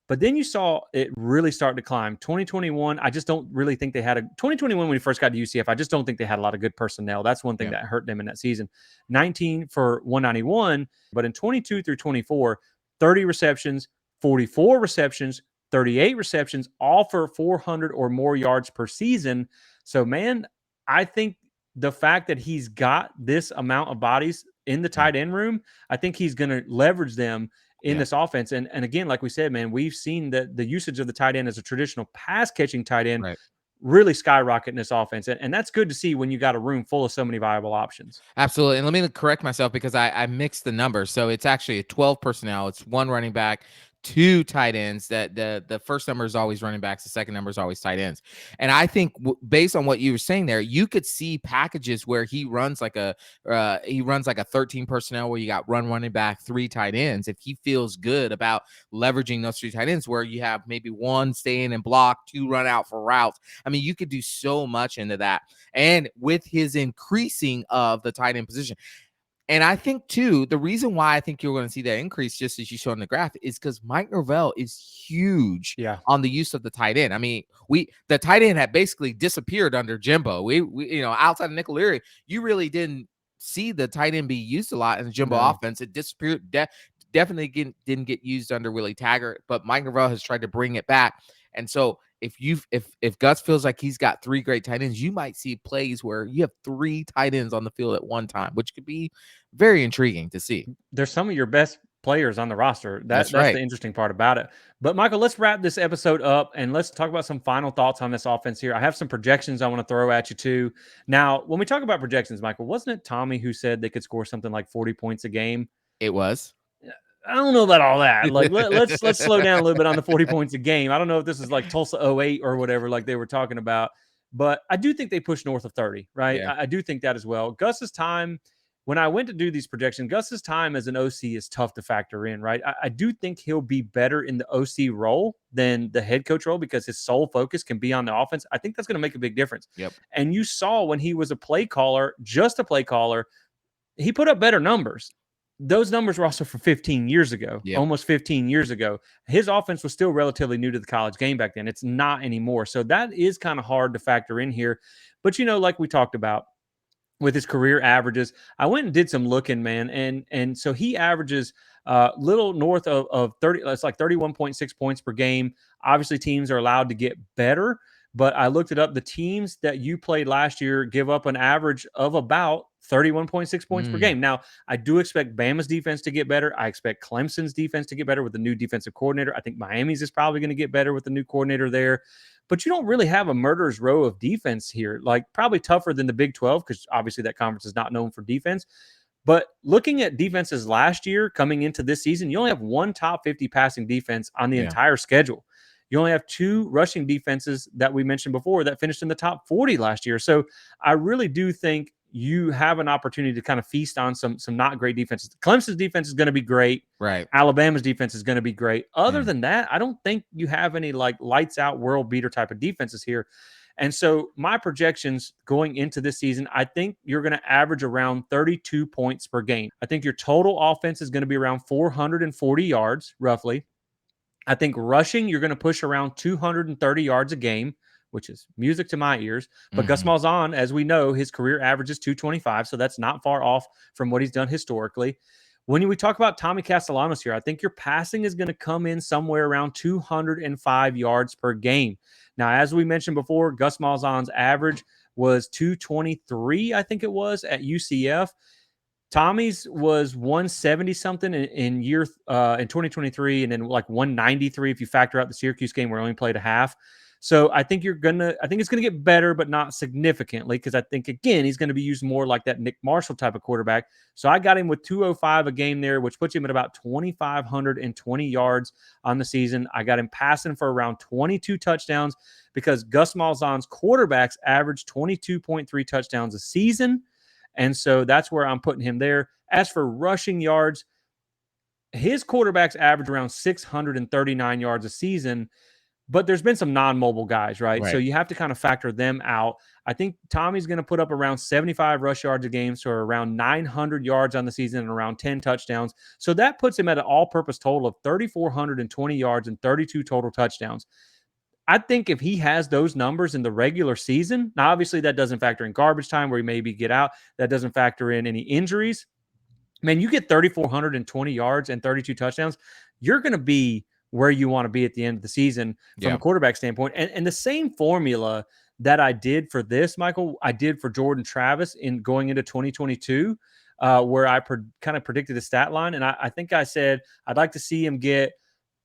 But then you saw it really start to climb. 2021, I just don't really think they had a 2021 when he first got to UCF. I just don't think they had a lot of good personnel. That's one thing Yeah. that hurt them in that season. 19 for 191, but in 22 through 24, 30 receptions, 44 receptions, 38 receptions, all for 400 or more yards per season. So, man, I think the fact that he's got this amount of bodies in the Yeah. tight end room, I think he's going to leverage them in Yeah. this offense. And again, like we said, man, we've seen that the usage of the tight end as a traditional pass catching tight end Right. really skyrocket in this offense. And that's good to see when you got a room full of so many viable options. Absolutely. And let me correct myself because I mixed the numbers. So it's actually a 12 personnel. It's 1 running back, 2 tight ends. That the first number is always running backs. The second number is always tight ends. And I think based on what you were saying there, you could see packages where he runs like a 13 personnel where you got running back, 3 tight ends. If he feels good about leveraging those 3 tight ends, where you have maybe 1 stay in and block, 2 run out for routes. I mean, you could do so much into that. And with his increasing of the tight end position. And I think, too, the reason why I think you're going to see that increase, just as you showed in the graph, is because Mike Norvell is huge Yeah. on the use of the tight end. I mean, the tight end had basically disappeared under Jimbo. We outside of Nickel Leary, you really didn't see the tight end be used a lot in the Jimbo offense. It disappeared. Definitely didn't get used under Willie Taggart, but Mike Norvell has tried to bring it back. And so if Gus feels like he's got 3 great tight ends, you might see plays where you have 3 tight ends on the field at one time, which could be very intriguing to see. There's some of your best players on the roster. That's That's right. the interesting part about it. But Michael, let's wrap this episode up and let's talk about some final thoughts on this offense here. I have some projections I want to throw at you too. Now, when we talk about projections, Michael, wasn't it Tommy who said they could score something like 40 points a game? It was. I don't know about all that. Like let's slow down a little bit on the 40 points a game. I don't know if this is like Tulsa '08 or whatever, like they were talking about, but I do think they push north of 30, right? Yeah. I do think that as well. Gus's time, when I went to do these projections, Gus's time as an OC is tough to factor in, right? I do think he'll be better in the OC role than the head coach role because his sole focus can be on the offense. I think that's going to make a big difference. Yep. And you saw when he was a play caller, just a play caller, he put up better numbers. Those numbers were also from 15 years ago, Yep. almost 15 years ago. His offense was still relatively new to the college game back then. It's not anymore. So that is kind of hard to factor in here. But, like we talked about with his career averages, I went and did some looking, man. And so he averages little north of 30. It's like 31.6 points per game. Obviously, teams are allowed to get better. But I looked it up. The teams that you played last year give up an average of about 31.6 points per game. Now, I do expect Bama's defense to get better. I expect Clemson's defense to get better with the new defensive coordinator. I think Miami's is probably going to get better with the new coordinator there. But you don't really have a murderer's row of defense here. Like probably tougher than the Big 12 because obviously that conference is not known for defense. But looking at defenses last year coming into this season, you only have 1 top 50 passing defense on the entire schedule. You only have 2 rushing defenses that we mentioned before that finished in the top 40 last year. So I really do think you have an opportunity to kind of feast on some not great defenses. Clemson's defense is going to be great. Right. Alabama's defense is going to be great. Other Yeah. than that, I don't think you have any like lights out world beater type of defenses here. And so my projections going into this season, I think you're going to average around 32 points per game. I think your total offense is going to be around 440 yards, roughly. I think rushing, you're going to push around 230 yards a game, which is music to my ears. But Gus Malzahn, as we know, his career average is 225, so that's not far off from what he's done historically. When we talk about Tommy Castellanos here, I think your passing is going to come in somewhere around 205 yards per game. Now, as we mentioned before, Gus Malzahn's average was 223, I think it was, at UCF. Tommy's was 170 something in 2023, and then like 193 if you factor out the Syracuse game where he only played a half. So I think it's gonna get better, but not significantly, because I think again he's gonna be used more like that Nick Marshall type of quarterback. So I got him with 205 a game there, which puts him at about 2,520 yards on the season. I got him passing for around 22 touchdowns because Gus Malzahn's quarterbacks average 22.3 touchdowns a season. And so that's where I'm putting him there. As for rushing yards, his quarterbacks average around 639 yards a season. but there's been some non-mobile guys, right? So Right. you have to kind of factor them out. I think Tommy's going to put up around 75 rush yards a game, so around 900 yards on the season and around 10 touchdowns. So that puts him at an all-purpose total of 3,420 yards and 32 total touchdowns. I think if he has those numbers in the regular season, now obviously that doesn't factor in garbage time where he maybe get out. That doesn't factor in any injuries. Man, you get 3,420 yards and 32 touchdowns, you're going to be where you want to be at the end of the season from a Yeah. quarterback standpoint. And the same formula that I did for this, Michael, I did for Jordan Travis in going into 2022, where I kind of predicted a stat line. And I think I said I'd like to see him get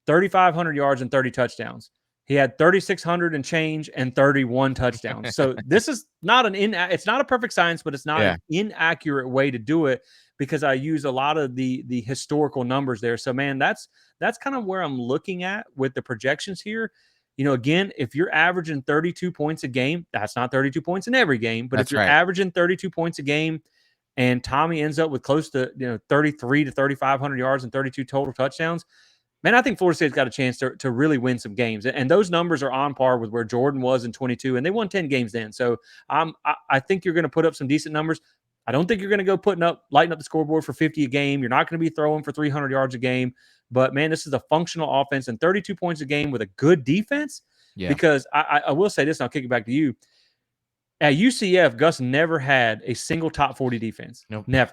3,500 yards and 30 touchdowns. He had 3,600 and change and 31 touchdowns. So this is not it's not a perfect science, but it's not Yeah. an inaccurate way to do it because I use a lot of the historical numbers there. So man, that's kind of where I'm looking at with the projections here. You know, again, if you're averaging 32 points a game, that's not 32 points in every game, but if That's you're right. averaging 32 points a game and Tommy ends up with close to 33 to 3,500 yards and 32 total touchdowns, man, I think Florida State's got a chance to really win some games. And those numbers are on par with where Jordan was in 22, and they won 10 games then. So I think you're going to put up some decent numbers. I don't think you're going to go lighting up the scoreboard for 50 a game. You're not going to be throwing for 300 yards a game. But, man, this is a functional offense and 32 points a game with a good defense. Yeah. Because I will say this, and I'll kick it back to you. At UCF, Gus never had a single top 40 defense. Nope. Never.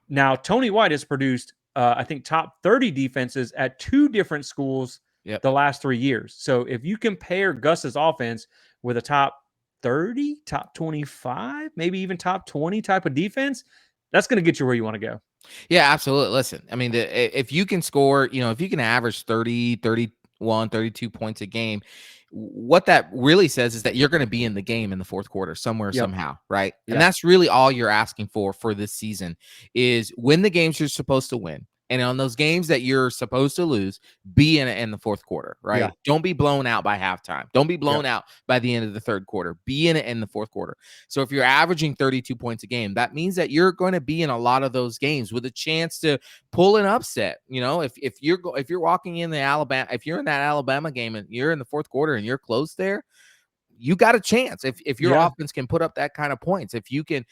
Now, Tony White has produced, I think, top 30 defenses at two different schools Yep. the last 3 years. So if you compare Gus's offense with a top 30, top 25, maybe even top 20 type of defense, that's going to get you where you want to go. Yeah, absolutely. Listen, I mean, if you can score, if you can average 30, 31, 32 points a game, what that really says is that you're going to be in the game in the fourth quarter somewhere, Yep. somehow, right? And Yeah. that's really all you're asking for this season is win the games you're supposed to win. And on those games that you're supposed to lose, be in the fourth quarter, right? Yeah. Don't be blown out by halftime. Don't be blown out by the end of the third quarter. Be in the fourth quarter. So if you're averaging 32 points a game, that means that you're going to be in a lot of those games with a chance to pull an upset. If you're walking in if you're in that Alabama game and you're in the fourth quarter and you're close there, you got a chance if your offense can put up that kind of points. If you can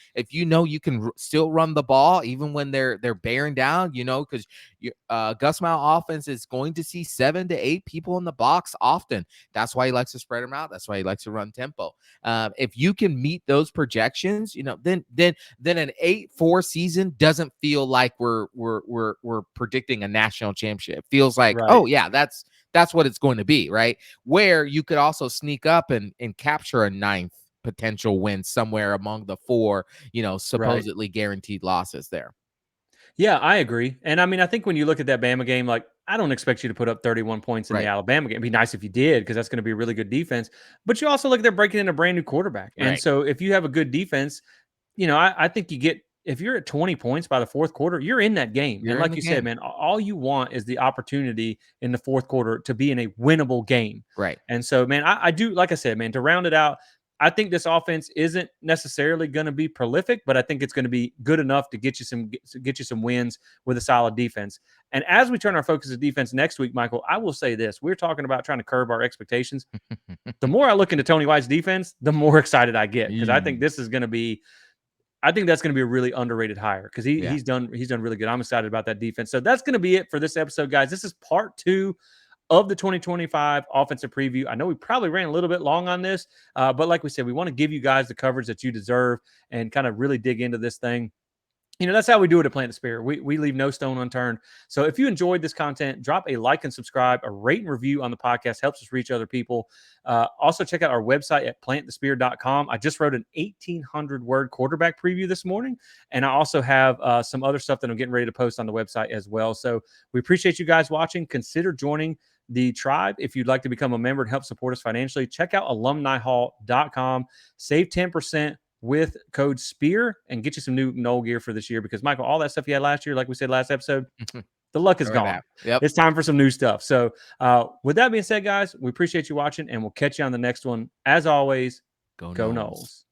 still run the ball even when they're bearing down, because Gus Malzahn offense is going to see 7 to 8 people in the box often. That's why he likes to spread them out. That's why he likes to run tempo. If you can meet those projections, then an 8-4 season doesn't feel like we're predicting a national championship. It feels like, oh yeah, that's what it's going to be, right? Where you could also sneak up and capture a 9th potential win somewhere among the 4, supposedly guaranteed losses there. Yeah, I agree. And I mean, I think when you look at that Bama game, like, I don't expect you to put up 31 points in the Alabama game. It'd be nice if you did, because that's going to be a really good defense. But you also look at they're breaking in a brand new quarterback. And so if you have a good defense, I think if you're at 20 points by the fourth quarter, you're in that game. And like you said, man, all you want is the opportunity in the fourth quarter to be in a winnable game. Right. And so, man, I do, like I said, man, to round it out, I think this offense isn't necessarily going to be prolific, but I think it's going to be good enough to get you some wins with a solid defense. And as we turn our focus to defense next week, Michael, I will say this. We're talking about trying to curb our expectations. The more I look into Tony White's defense, the more excited I get, because I think that's going to be a really underrated hire, because he's done really good. I'm excited about that defense. So that's going to be it for this episode, guys. This is part 2 of the 2025 offensive preview. I know we probably ran a little bit long on this, but like we said, we want to give you guys the coverage that you deserve and kind of really dig into this thing. That's how we do it at Plant the Spirit. We leave no stone unturned. So if you enjoyed this content, drop a like and subscribe, a rate and review on the podcast. Helps us reach other people. Also, check out our website at plantthespirit.com. I just wrote an 1,800-word quarterback preview this morning, and I also have some other stuff that I'm getting ready to post on the website as well. So we appreciate you guys watching. Consider joining the tribe. If you'd like to become a member and help support us financially, check out alumnihall.com. Save 10% with code SPEAR and get you some new Knoll gear for this year, because Michael, all that stuff you had last year, like we said last episode, the luck is gone. It's time for some new stuff. So with that being said, guys, we appreciate you watching, and we'll catch you on the next one. As always, go Knowles.